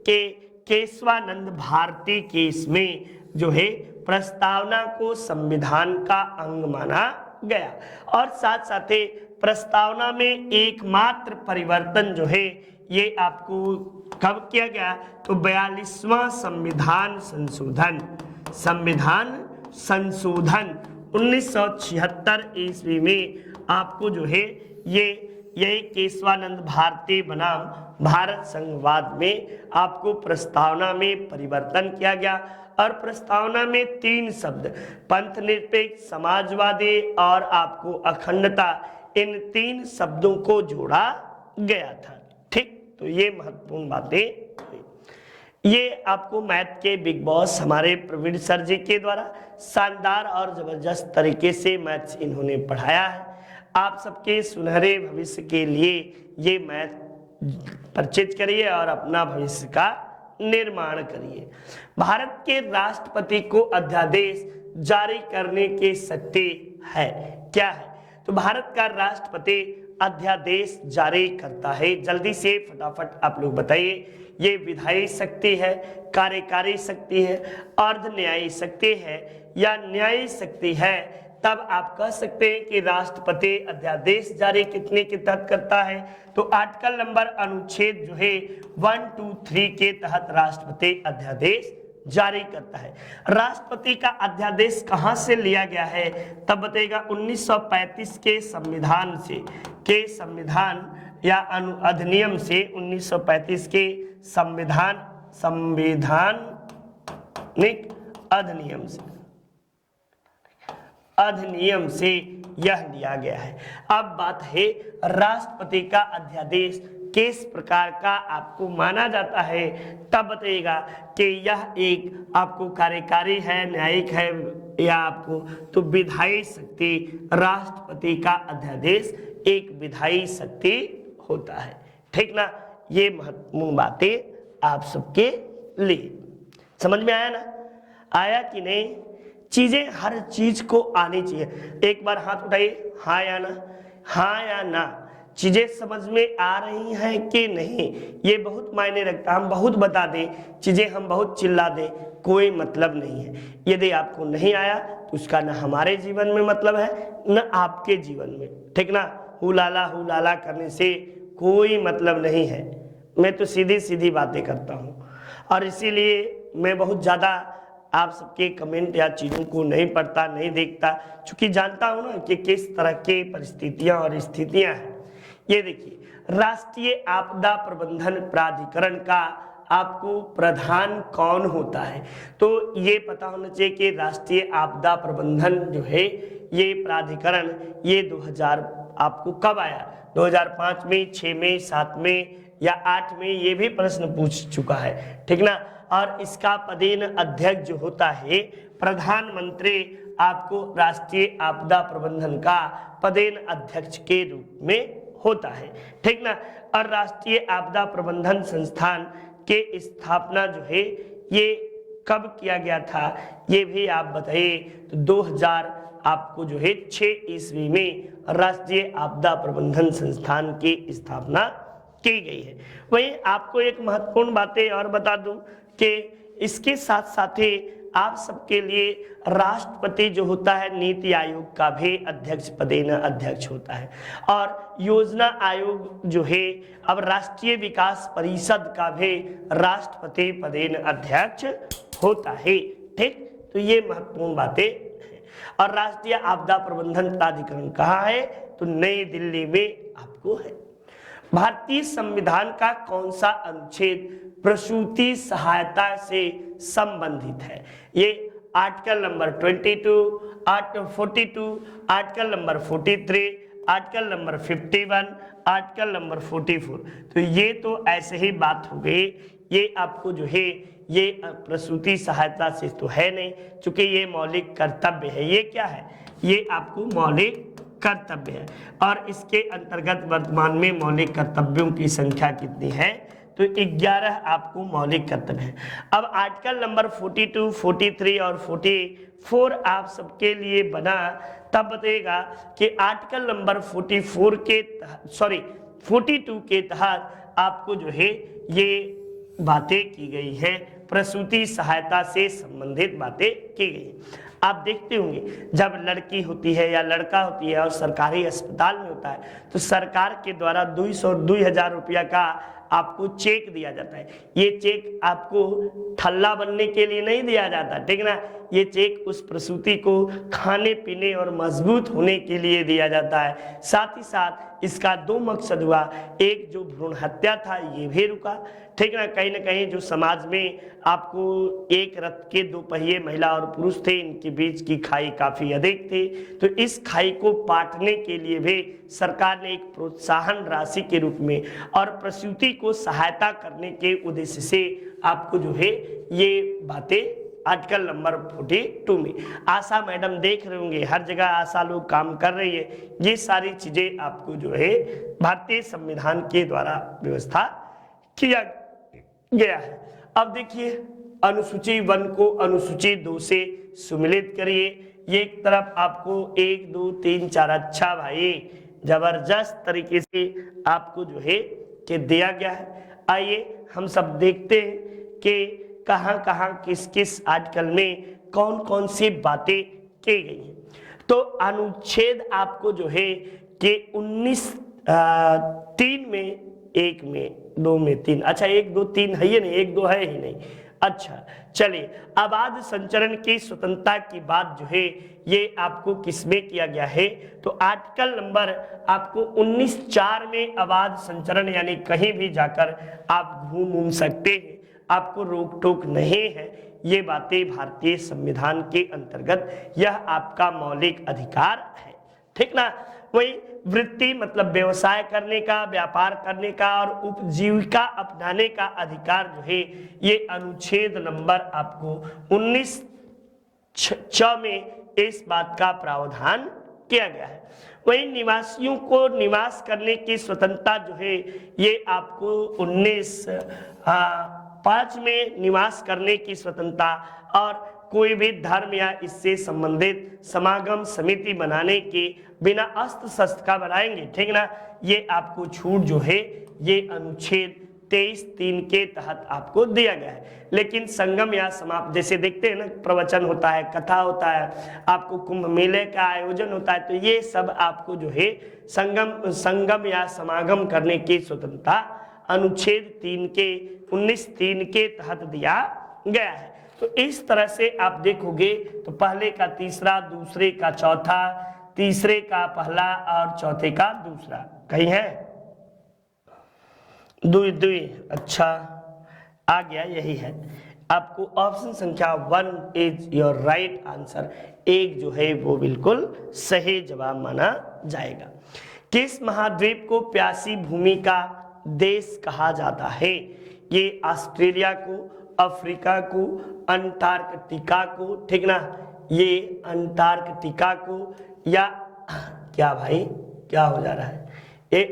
कि केशवानंद भारती केस में जो है प्रस्तावना को संविधान का अंग माना गया। और साथ साथ प्रस्तावना में एकमात्र परिवर्तन जो है ये आपको कब किया गया? तो 42वां संविधान संशोधन 1976 ईस्वी में आपको जो है यही केशवानंद भारती बनाम भारत संघवाद में आपको प्रस्तावना में परिवर्तन किया गया। और प्रस्तावना में 3 शब्द पंथ निरपेक्ष, समाजवादी और आपको अखंडता, इन 3 शब्दों को जोड़ा गया था, ठीक। तो ये महत्वपूर्ण बातें हुई। ये आपको मैथ के बिग बॉस हमारे प्रवीण सर जी के द्वारा शानदार और जबरदस्त तरीके से मैथ्स इन्होंने पढ़ाया है। आप सबके सुनहरे भविष्य के लिए ये मैथ परचेज करिए और अपना भविष्य का निर्माण करिए। भारत के राष्ट्रपति को अध्यादेश जारी करने की शक्ति है, क्या है? तो भारत का राष्ट्रपति अध्यादेश जारी करता है। जल्दी से फटाफट आप लोग बताइए। ये विधायी शक्ति है, कार्यकारी शक्ति है, अर्ध न्यायी शक्ति है या न्यायी शक्ति है? तब आप कह सकते हैं कि राष्ट्रपति अध्यादेश जारी कितने के तहत करता है? तो आर्टिकल नंबर अनुच्छेद जो है 1, 2, 3 के तहत राष्ट्रपति अध्यादेश जारी करता है। राष्ट्रपति का अध्यादेश कहां से लिया गया है? तब बताएगा 1935 के संविधान या अधिनियम से, 1935 के संवैधानिक अधिनियम से यह लिया गया है। अब बात है राष्ट्रपति का अध्यादेश किस प्रकार का आपको माना जाता है? तब बताइएगा कि यह एक आपको कार्यकारी है, न्यायिक है या आपको तो विधायी शक्ति। राष्ट्रपति का अध्यादेश एक विधायी शक्ति होता है, ठीक ना। ये महत्वपूर्ण बातें आप सबके लिए समझ में आया ना? आया कि नहीं? चीजें हर चीज को आनी चाहिए। एक बार हाथ उठाइए, हाँ या ना, हाँ या ना। चीजें समझ में आ रही हैं कि नहीं, ये बहुत मायने रखता है। हम बहुत बता दें चीजें, हम बहुत चिल्ला दें, कोई मतलब नहीं है। यदि आपको नहीं आया तो उसका न हमारे जीवन में मतलब है न आपके जीवन में, ठीक ना। हुलाला करने से कोई मतलब नहीं है। मैं तो सीधी सीधी बातें करता हूँ और इसीलिए मैं बहुत ज़्यादा आप सबके कमेंट या चीज़ों को नहीं पढ़ता, नहीं देखता, क्योंकि जानता हूँ ना कि किस तरह की परिस्थितियाँ और स्थितियाँ हैं। ये देखिए, राष्ट्रीय आपदा प्रबंधन प्राधिकरण का आपको प्रधान कौन होता है? तो ये पता होना चाहिए कि राष्ट्रीय आपदा प्रबंधन जो है ये प्राधिकरण ये 2000 आपको कब आया? 2005 में, 6 में, 7 में या 8 में, ये भी प्रश्न पूछ चुका है, ठीक ना। और इसका पदेन अध्यक्ष जो होता है प्रधानमंत्री, आपको राष्ट्रीय आपदा प्रबंधन का पदेन अध्यक्ष के रूप में होता है, ठीक ना। और राष्ट्रीय आपदा प्रबंधन संस्थान के स्थापना जो है ये कब किया गया था, ये भी आप बताइए। तो 2000 आपको जो है 6 ईस्वी में राष्ट्रीय आपदा प्रबंधन संस्थान की स्थापना की गई है। वहीं आपको एक महत्वपूर्ण बातें और बता दूं कि इसके साथ साथ ही आप सबके लिए राष्ट्रपति जो होता है नीति आयोग का भी अध्यक्ष पदेन अध्यक्ष होता है, और योजना आयोग जो है अब राष्ट्रीय विकास परिषद का भी राष्ट्रपति पदेन अध्यक्ष होता है, ठीक। तो ये महत्वपूर्ण बातें हैं। और राष्ट्रीय आपदा प्रबंधन प्राधिकरण कहाँ है, तो नई दिल्ली में आपको है। भारतीय संविधान का कौन सा अनुच्छेद प्रसूति सहायता से संबंधित है, ये article number 22, article 42, article number 43, article number 51, article number 44। तो ये तो ऐसे ही बात हो गई, ये आपको जो है ये प्रसूति सहायता से तो है नहीं, चूंकि ये मौलिक कर्तव्य है। ये क्या है, ये आपको मौलिक कर्तव्य है, और इसके अंतर्गत वर्तमान में मौलिक कर्तव्यों की संख्या कितनी है, तो 11 आपको मौलिक कर्तव्य है। अब आर्टिकल नंबर 42, 43 और 44 आप सबके लिए बना तब बताएगा कि आर्टिकल नंबर 42 के तहत आपको जो है ये बातें की गई है, प्रसूति सहायता से संबंधित बातें की गई। आप देखते होंगे जब लड़की होती है या लड़का होती है और सरकारी अस्पताल में होता है, तो सरकार के द्वारा 2,000 रुपया का आपको चेक दिया जाता है। ये चेक आपको ठल्ला बनने के लिए नहीं दिया जाता, ठीक ना। ये चेक उस प्रसूति को खाने पीने और मजबूत होने के लिए दिया जाता है। साथ ही साथ इसका 2 मकसद हुआ, एक जो भ्रूण हत्या था ये भी रुका, ठीक ना। कहीं जो समाज में आपको एक रथ के 2 पहिए महिला और पुरुष थे, इनके बीच की खाई काफी अधिक थी, तो इस खाई को पाटने के लिए भी सरकार ने एक प्रोत्साहन राशि के रूप में और प्रसूति को सहायता करने के उद्देश्य से आपको जो है ये बातें आर्टिकल नंबर 42 में। आशा मैडम देख रहे होंगे, हर जगह आशा लोग काम कर रही है। ये सारी चीजें आपको जो है भारतीय संविधान के द्वारा व्यवस्था किया गया है। अब देखिए अनुसूची 1 को अनुसूची 2 से सुमिलित करिए। ये एक तरफ आपको 1 2 3 4 अच्छा भाई जबरदस्त तरीके से आपको जो है कि दिया गया है। आइए हम सब देखते हैं कि कहां किस किस आर्टिकल में कौन कौन सी बातें की गई हैं। तो अनुच्छेद आपको जो है कि 19 3 में 1 में 2 में 3, अच्छा 1 2 3 है ही नहीं, 1 2 है ही नहीं। अच्छा चलिए, आवाज संचरण की स्वतंत्रता की बात जो है ये आपको किसमें किया गया है, तो आर्टिकल नंबर आपको 19(4) में आवाज संचरण यानी कहीं भी जाकर आप घूम सकते हैं, आपको रोक टोक नहीं है। ये बातें भारतीय संविधान के अंतर्गत यह आपका मौलिक अधिकार है, ठीक ना। वही वृत्ति मतलब व्यवसाय करने का, व्यापार करने का और उपजीविका अपनाने का अधिकार जो है ये अनुच्छेद नंबर आपको 19(6) में इस बात का प्रावधान किया गया है। वही निवासियों को निवास करने की स्वतंत्रता जो है ये आपको 19(5) में निवास करने की स्वतंत्रता और कोई भी धर्म या इससे संबंधित समागम समिति बनाने के बिना अस्त्र शस्त्र का बनाएंगे, ठीक ना। ये आपको छूट जो है ये अनुच्छेद 23(3) के तहत आपको दिया गया है। लेकिन संगम या समाप्त जैसे देखते हैं ना, प्रवचन होता है, कथा होता है, आपको कुंभ मेले का आयोजन होता है, तो ये सब आपको जो है संगम या समागम करने की स्वतंत्रता अनुच्छेद 19(3) के तहत दिया गया है। तो इस तरह से आप देखोगे तो पहले का तीसरा, दूसरे का चौथा, तीसरे का पहला और चौथे का दूसरा, कहीं है दुई, अच्छा आ गया, यही है। आपको ऑप्शन संख्या 1 इज योर राइट आंसर, एक जो है वो बिल्कुल सही जवाब माना जाएगा। किस महाद्वीप को प्यासी भूमि का देश कहा जाता है, ये ऑस्ट्रेलिया को, अफ्रीका को, अंटार्कटिका को, ठीक ना, ये अंटार्कटिका को, या क्या भाई क्या हो जा रहा है, ये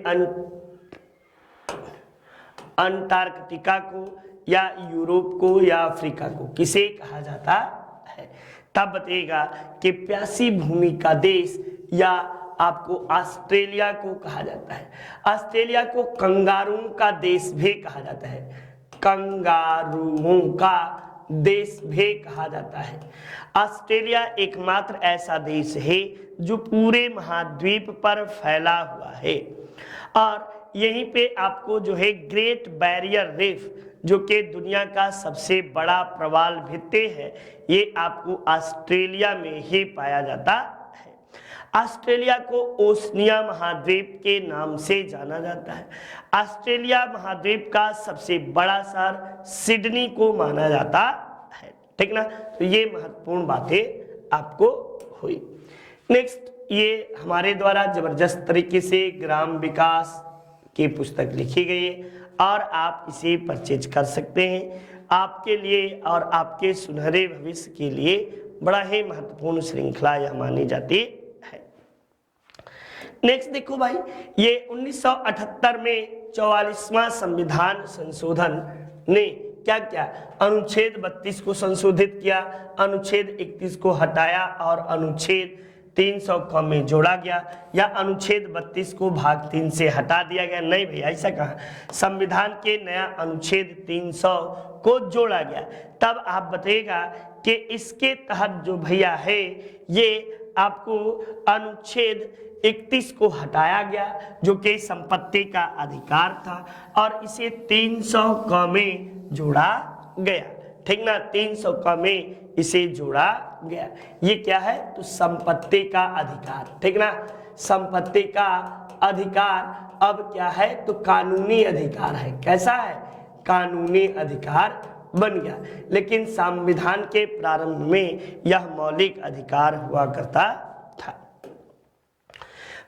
अंटार्कटिका को या यूरोप को या अफ्रीका को किसे कहा जाता है? तब बताइएगा कि प्यासी भूमि का देश या आपको ऑस्ट्रेलिया को कहा जाता है। ऑस्ट्रेलिया को कंगारुओं का देश भी कहा जाता है, कंगारुओं का देश भी कहा जाता है। ऑस्ट्रेलिया एकमात्र ऐसा देश है जो पूरे महाद्वीप पर फैला हुआ है और यहीं पे आपको जो है ग्रेट बैरियर रीफ जो कि दुनिया का सबसे बड़ा प्रवाल भित्ति है, ये आपको ऑस्ट्रेलिया में ही पाया जाता है। ऑस्ट्रेलिया को ओशनिया महाद्वीप के नाम से जाना जाता है। ऑस्ट्रेलिया महाद्वीप का सबसे बड़ा शहर सिडनी को माना जाता है, ठीक ना। तो ये महत्वपूर्ण बातें आपको हुई। नेक्स्ट, ये हमारे द्वारा जबरदस्त तरीके से ग्राम विकास की पुस्तक लिखी गई है और आप इसे परचेज कर सकते हैं। आपके लिए और आपके सुनहरे भविष्य के लिए बड़ा ही महत्वपूर्ण श्रृंखला यह मानी जाती है। नेक्स्ट देखो भाई, ये 1978 में 44वां संविधान संशोधन ने क्या क्या, अनुच्छेद 32 को संशोधित किया, अनुच्छेद 31 को हटाया और अनुच्छेद 300 क में जोड़ा गया, या अनुच्छेद 32 को भाग 3 से हटा दिया गया? नहीं भैया, ऐसा कहा, संविधान के नया अनुच्छेद 300 को जोड़ा गया। तब आप बताइएगा कि इसके तहत जो भैया है ये आपको अनुच्छेद 31 को हटाया गया जो कि संपत्ति का अधिकार था और इसे 300 क में जोड़ा गया, ठीक ना। 300 क में इसे जोड़ा गया। ये क्या है? तो संपत्ति का अधिकार, ठीक ना। संपत्ति का अधिकार अब क्या है? तो कानूनी अधिकार है। कैसा है? कानूनी अधिकार बन गया। लेकिन संविधान के प्रारंभ में यह मौलिक अधिकार हुआ करता था।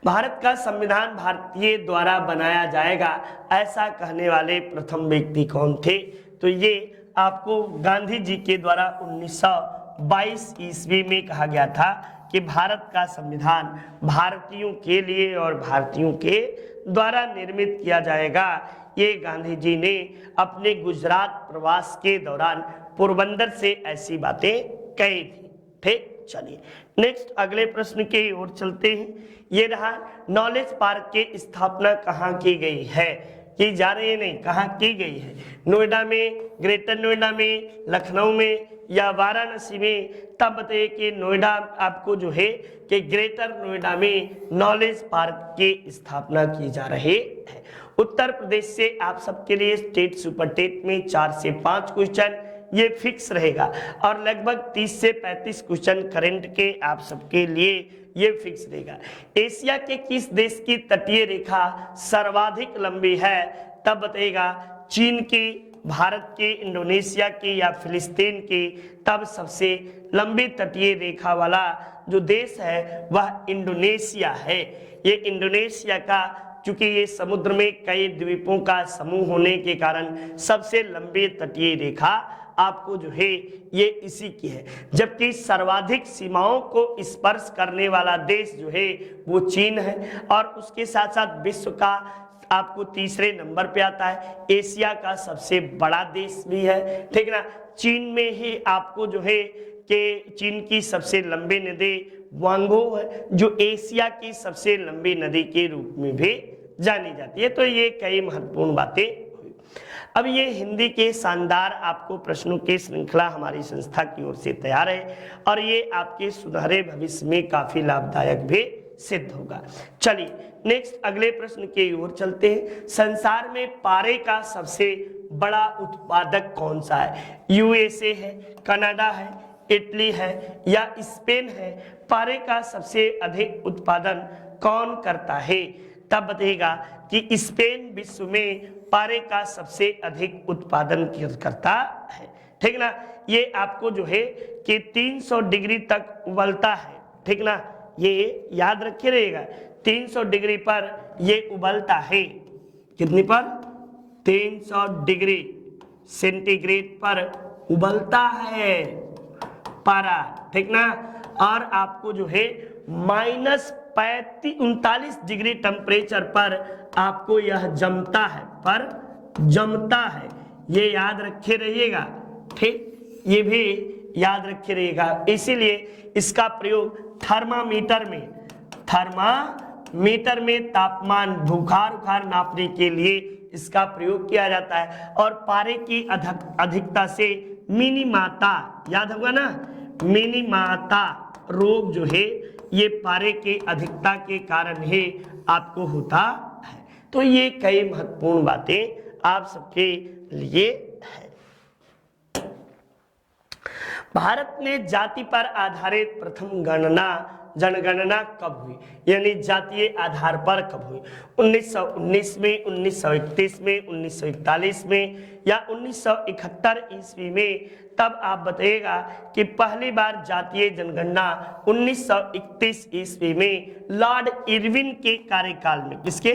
भारत का संविधान भारतीय द्वारा बनाया जाएगा, ऐसा कहने वाले प्रथम व्यक्ति कौन थे? तो ये आपको गांधी जी के द्वारा 1922 ईस्वी में कहा गया था कि भारत का संविधान भारतीयों के लिए और भारतीयों के द्वारा निर्मित किया जाएगा। ये गांधी जी ने अपने गुजरात प्रवास के दौरान पोरबंदर से ऐसी बातें कही थी, ठीक। चलिए नेक्स्ट अगले प्रश्न की ओर चलते हैं। ये रहा, नॉलेज पार्क की स्थापना कहाँ की गई है? की जा रही है नहीं, कहाँ की गई है? नोएडा में, ग्रेटर नोएडा में, लखनऊ में या वाराणसी में? तब बताइए कि नोएडा आपको जो है कि ग्रेटर नोएडा में नॉलेज पार्क की स्थापना की जा रही है। उत्तर प्रदेश से आप सबके लिए स्टेट सुपर टेट में 4 से 5 क्वेश्चन ये फिक्स रहेगा और लगभग 30 से 35 क्वेश्चन करंट के आप सबके लिए ये फिक्स रहेगा। एशिया के किस देश की तटीय रेखा सर्वाधिक लंबी है? तब बताइएगा चीन की, भारत की, इंडोनेशिया की या फिलिस्तीन की? तब सबसे लंबी तटीय रेखा वाला जो देश है वह इंडोनेशिया है। ये इंडोनेशिया का, चूंकि ये समुद्र में कई द्वीपों का समूह होने के कारण सबसे लंबी तटीय रेखा आपको जो है ये इसी की है। जबकि सर्वाधिक सीमाओं को स्पर्श करने वाला देश जो है वो चीन है और उसके साथ साथ विश्व का आपको तीसरे नंबर पे आता है। एशिया का सबसे बड़ा देश भी है, ठीक ना। चीन में ही आपको जो है कि चीन की सबसे लंबी नदी वांगो है जो एशिया की सबसे लंबी नदी के रूप में भी जानी जाती है। तो ये कई महत्वपूर्ण बातें हुई। अब ये हिंदी के शानदार आपको प्रश्नों की श्रृंखला हमारी संस्था की ओर से तैयार है और ये आपके सुनहरे भविष्य में काफी लाभदायक भी सिद्ध होगा। चलिए नेक्स्ट अगले प्रश्न की ओर चलते हैं। संसार में पारे का सबसे बड़ा उत्पादक कौन सा है? यूएसए है, कनाडा है, इटली है या स्पेन है? पारे का सबसे अधिक उत्पादन कौन करता है? तब बताइएगा कि स्पेन विश्व में पारे का सबसे अधिक उत्पादन करता है, ठीक ना। ये आपको जो है कि 300 डिग्री तक उबलता है, ठीक ना। ये याद रखे रहेगा 300 डिग्री पर ये उबलता है। कितनी पर? 300 डिग्री सेंटीग्रेड पर उबलता है पारा, ठीक ना। और आपको जो है 39 डिग्री टेम्परेचर पर आपको यह जमता है, पर जमता है, ये याद रखे रहिएगा, ठीक, ये भी याद रखे रहिएगा। इसीलिए इसका प्रयोग थर्मामीटर में तापमान बुखार उखार नापने के लिए इसका प्रयोग किया जाता है। और पारे की अधिकता से मिनीमाता, याद होगा ना, मिनीमाता रोग जो है ये पारे के अधिकता के कारण ही आपको होता है। तो ये कई महत्वपूर्ण बातें आप सबके लिए है। भारत में जाति पर आधारित प्रथम जनगणना कब हुई, यानी जातीय आधार पर कब हुई? 1919 में, 1931 में, 1941 में या 1971 ईस्वी में? तब आप बताइएगा कि पहली बार जातीय जनगणना 1931 ईस्वी में लॉर्ड इरविन के कार्यकाल में, किसके?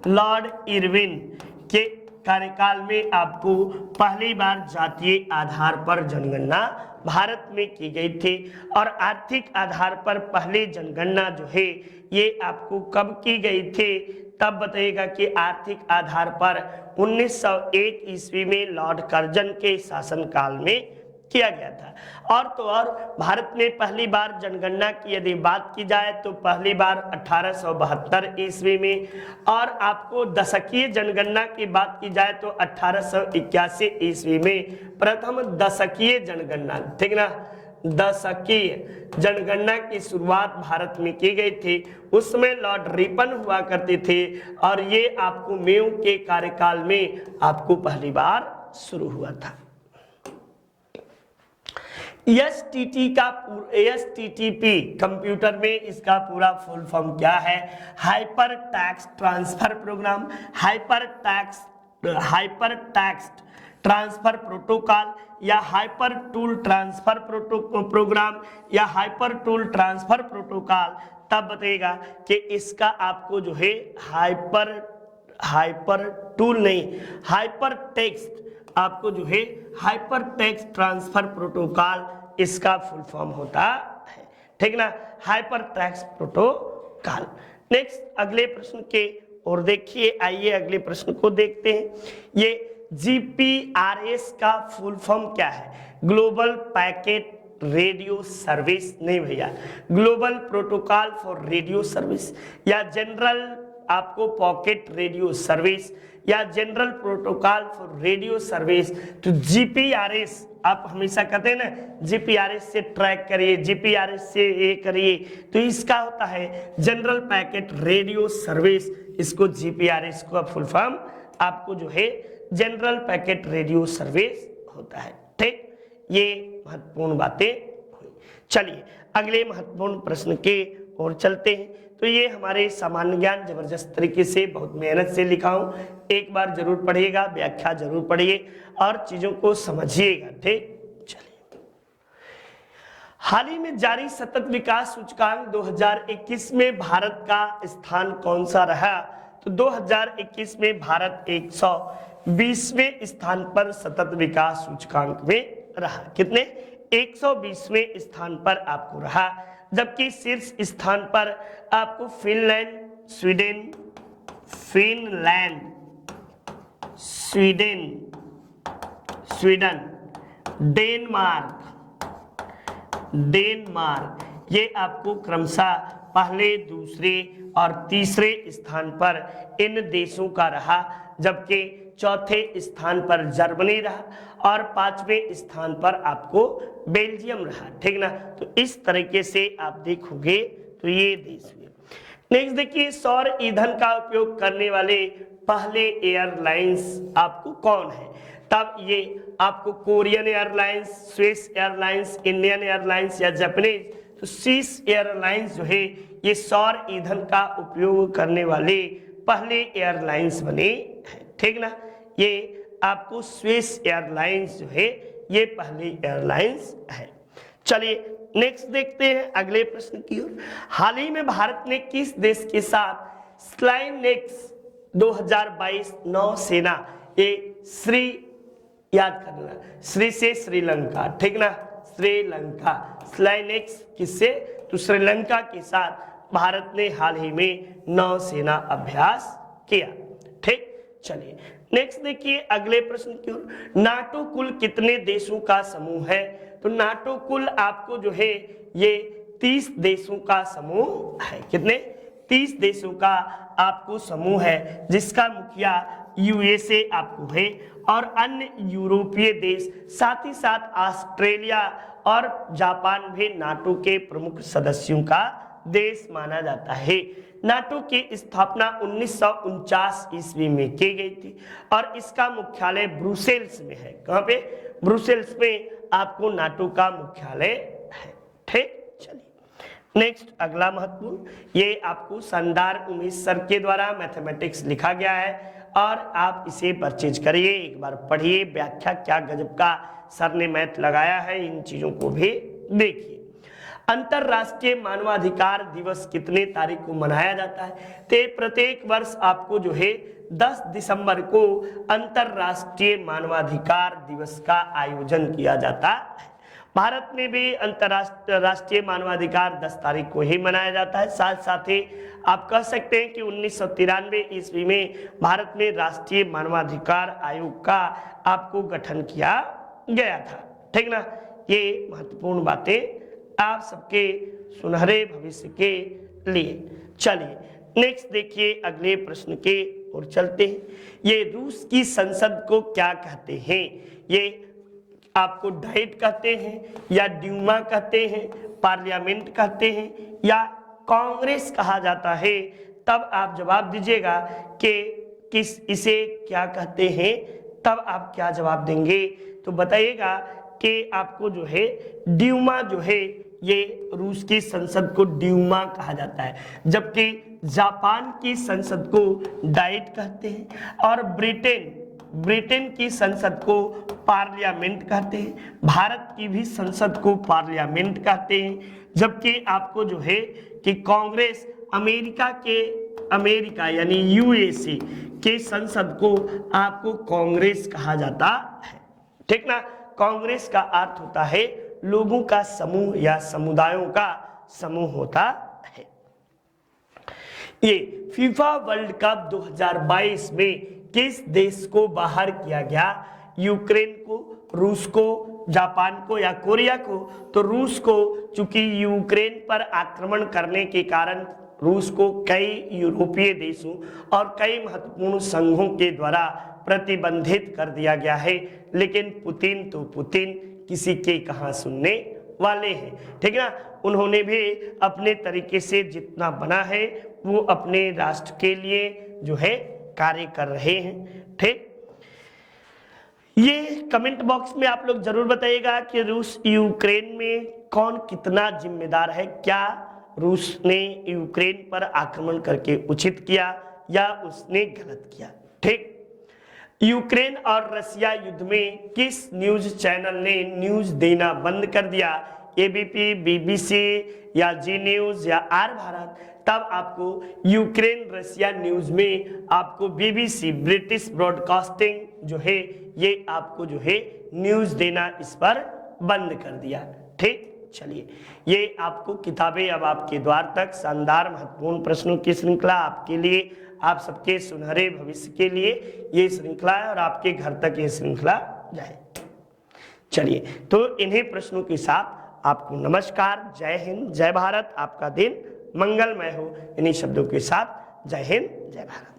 लॉर्ड इरविन के कार्यकाल में आपको पहली बार जातीय आधार पर जनगणना भारत में की गई थी। और आर्थिक आधार पर पहली जनगणना जो है ये आपको कब की गई थी? तब बताइएगा कि आर्थिक आधार पर 1901 ईस्वी में लॉर्ड कर्जन के शासनकाल में किया गया था। और तो और भारत में पहली बार जनगणना की यदि बात की जाए तो पहली बार 1872 ईस्वी में, और आपको दशकीय जनगणना की बात की जाए तो 1881 ईस्वी में प्रथम दशकीय जनगणना, ठीक ना, दशकीय जनगणना की शुरुआत भारत में की गई थी। उसमें लॉर्ड रिपन हुआ करते थे और ये आपको मेयो के कार्यकाल में आपको पहली बार शुरू हुआ था। एसटीटीपी कंप्यूटर में इसका पूरा फुल फॉर्म क्या है? Hyper text transfer program, hyper text transfer protocol या हाइपर टूल ट्रांसफर प्रोग्राम या हाइपर टूल ट्रांसफर प्रोटोकॉल। तब बताइएगा कि इसका आपको जो है हाइपर टूल नहीं, हाइपर टेक्स्ट, आपको जो है हाइपर टेक्स्ट ट्रांसफर प्रोटोकॉल इसका फुल फॉर्म होता है, ठीक ना, हाइपर टेक्स्ट प्रोटोकॉल। नेक्स्ट अगले प्रश्न के और देखिए, आइए अगले प्रश्न को देखते हैं। ये जीपीआरएस का फुल फॉर्म क्या है? ग्लोबल पैकेट रेडियो सर्विस नहीं भैया, global protocol for radio service या जनरल आपको पॉकेट रेडियो सर्विस या general protocol for radio service. तो जीपीआरएस आप हमेशा कहते हैं ना, जीपीआरएस से ट्रैक करिए, जीपीआरएस से ये करिए, तो इसका होता है जनरल पैकेट रेडियो सर्विस। इसको जीपीआरएस का फुल फॉर्म आपको जो है जनरल पैकेट रेडियो सर्विस होता है, ठीक। ये महत्वपूर्ण बातें हुई। चलिए अगले महत्वपूर्ण प्रश्न के और चलते हैं। तो ये हमारे सामान्य ज्ञान जबरदस्त तरीके से बहुत मेहनत से लिखा हूं, एक बार जरूर पढ़िएगा, व्याख्या जरूर पढ़िए और चीजों को समझिएगा, ठीक। चलिए, हाल ही में जारी सतत विकास सूचकांक 2021 में भारत का स्थान कौन सा रहा? तो 2021 में भारत 120वें स्थान पर सतत विकास सूचकांक में रहा। कितने? 120वें स्थान पर आपको रहा, जबकि शीर्ष स्थान पर आपको फिनलैंड, स्वीडन, डेनमार्क ये आपको क्रमशः पहले, दूसरे और तीसरे स्थान पर इन देशों का रहा, जबकि चौथे स्थान पर जर्मनी रहा और पांचवें स्थान पर आपको बेल्जियम रहा, ठीक ना। तो इस तरीके से आप देखोगे तो ये देश हुए। नेक्स्ट देखिए, सौर ईंधन का उपयोग करने वाले पहले एयरलाइंस आपको कौन है? तब ये आपको Korean airlines, Swiss airlines, Indian airlines या जापानीज। तो स्विस एयरलाइंस जो है ये सौर ईंधन का उपयोग करने वाले पहले एयरलाइंस बने हैं, ठीक ना। ये आपको स्विस एयरलाइंस जो है ये पहली एयरलाइंस है। चलिए नेक्स्ट देखते हैं अगले प्रश्न की ओर। हाल ही में भारत ने किस देश के साथ स्लाइनेक्स 2022 नौसेना, ये श्री याद करना, श्री से श्रीलंका, ठीक ना, श्रीलंका, स्लाइनेक्स किससे? तो श्रीलंका के साथ भारत ने हाल ही में नौसेना अभ्यास किया। ठीक, चलिए नेक्स्ट देखिए अगले प्रश्न की ओर। नाटो कुल कितने देशों का समूह है? तो नाटो कुल आपको जो है ये 30 देशों का समूह है। कितने? 30 देशों का आपको समूह है, जिसका मुखिया यूएसए आपको है और अन्य यूरोपीय देश, साथ ही साथ ऑस्ट्रेलिया और जापान भी नाटो के प्रमुख सदस्यों का देश माना जाता है। नाटो की स्थापना 1949 ईस्वी में की गई थी और इसका मुख्यालय ब्रुसेल्स में है। कहां पे? ब्रुसेल्स में आपको नाटो का मुख्यालय है। ठीक, चलिए नेक्स्ट अगला महत्वपूर्ण, ये आपको संदार उमेश सर के द्वारा मैथमेटिक्स लिखा गया है और आप इसे परचेज करिए, एक बार पढ़िए, व्याख्या क्या गजब का सर ने मैथ लगाया है, इन चीजों को भी देखिए। अंतरराष्ट्रीय मानवाधिकार दिवस कितने तारीख को मनाया जाता है? तो प्रत्येक वर्ष आपको जो है 10 दिसंबर को अंतरराष्ट्रीय मानवाधिकार दिवस का आयोजन किया जाता है। भारत में भी अंतरराष्ट्रीय मानवाधिकार 10 तारीख को ही मनाया जाता है। साथ साथ ही आप कह सकते हैं कि 1993 ईस्वी में भारत में राष्ट्रीय मानवाधिकार आयोग का आपको गठन किया गया था। ठीक ना, ये महत्वपूर्ण बातें आप सबके सुनहरे भविष्य के लिए। चलिए नेक्स्ट देखिए अगले प्रश्न के ओर चलते हैं। ये रूस की संसद को क्या कहते हैं? ये आपको डाइट कहते हैं या ड्यूमा कहते हैं, पार्लियामेंट कहते हैं या कांग्रेस कहा जाता है? तब आप जवाब दीजिएगा कि किस इसे क्या कहते हैं, तब आप क्या जवाब देंगे? तो बताइएगा कि आपको जो है ड्यूमा जो है ये रूस की संसद को ड्यूमा कहा जाता है, जबकि जापान की संसद को डाइट कहते हैं और ब्रिटेन की संसद को पार्लियामेंट कहते हैं। भारत की भी संसद को पार्लियामेंट कहते हैं, जबकि आपको जो है कि कांग्रेस अमेरिका यानी यूएसए के संसद को आपको कांग्रेस कहा जाता है। ठीक ना, कांग्रेस का अर्थ होता है लोगों का समूह या समुदायों का समूह होता है। ये फीफा वर्ल्ड कप 2022 में किस देश को बाहर किया गया? यूक्रेन को, रूस को, जापान को या कोरिया को? तो रूस को, चूंकि यूक्रेन पर आक्रमण करने के कारण रूस को कई यूरोपीय देशों और कई महत्वपूर्ण संघों के द्वारा प्रतिबंधित कर दिया गया है, लेकिन पुतिन किसी के कहां सुनने वाले हैं। ठीक है ना, उन्होंने भी अपने तरीके से जितना बना है वो अपने राष्ट्र के लिए जो है कार्य कर रहे हैं। ठीक, ये कमेंट बॉक्स में आप लोग जरूर बताइएगा कि रूस यूक्रेन में कौन कितना जिम्मेदार है। क्या रूस ने यूक्रेन पर आक्रमण करके उचित किया या उसने गलत किया? ठीक, यूक्रेन और रसिया युद्ध में किस न्यूज चैनल ने न्यूज देना बंद कर दिया? एबीपी, बीबीसी या जी न्यूज या आर भारत? तब आपको यूक्रेन रसिया न्यूज में आपको बीबीसी ब्रिटिश ब्रॉडकास्टिंग जो है ये आपको जो है न्यूज देना इस पर बंद कर दिया। ठीक, चलिए ये आपको किताबें अब आपके द्वार तक, शानदार महत्वपूर्ण प्रश्नों की श्रृंखला आपके लिए, आप सबके सुनहरे भविष्य के लिए ये श्रृंखला है और आपके घर तक ये श्रृंखला जाए। चलिए तो इन्हीं प्रश्नों के साथ आपको नमस्कार, जय हिंद, जय भारत, आपका दिन मंगलमय हो। इन्हीं शब्दों के साथ जय हिंद, जय भारत।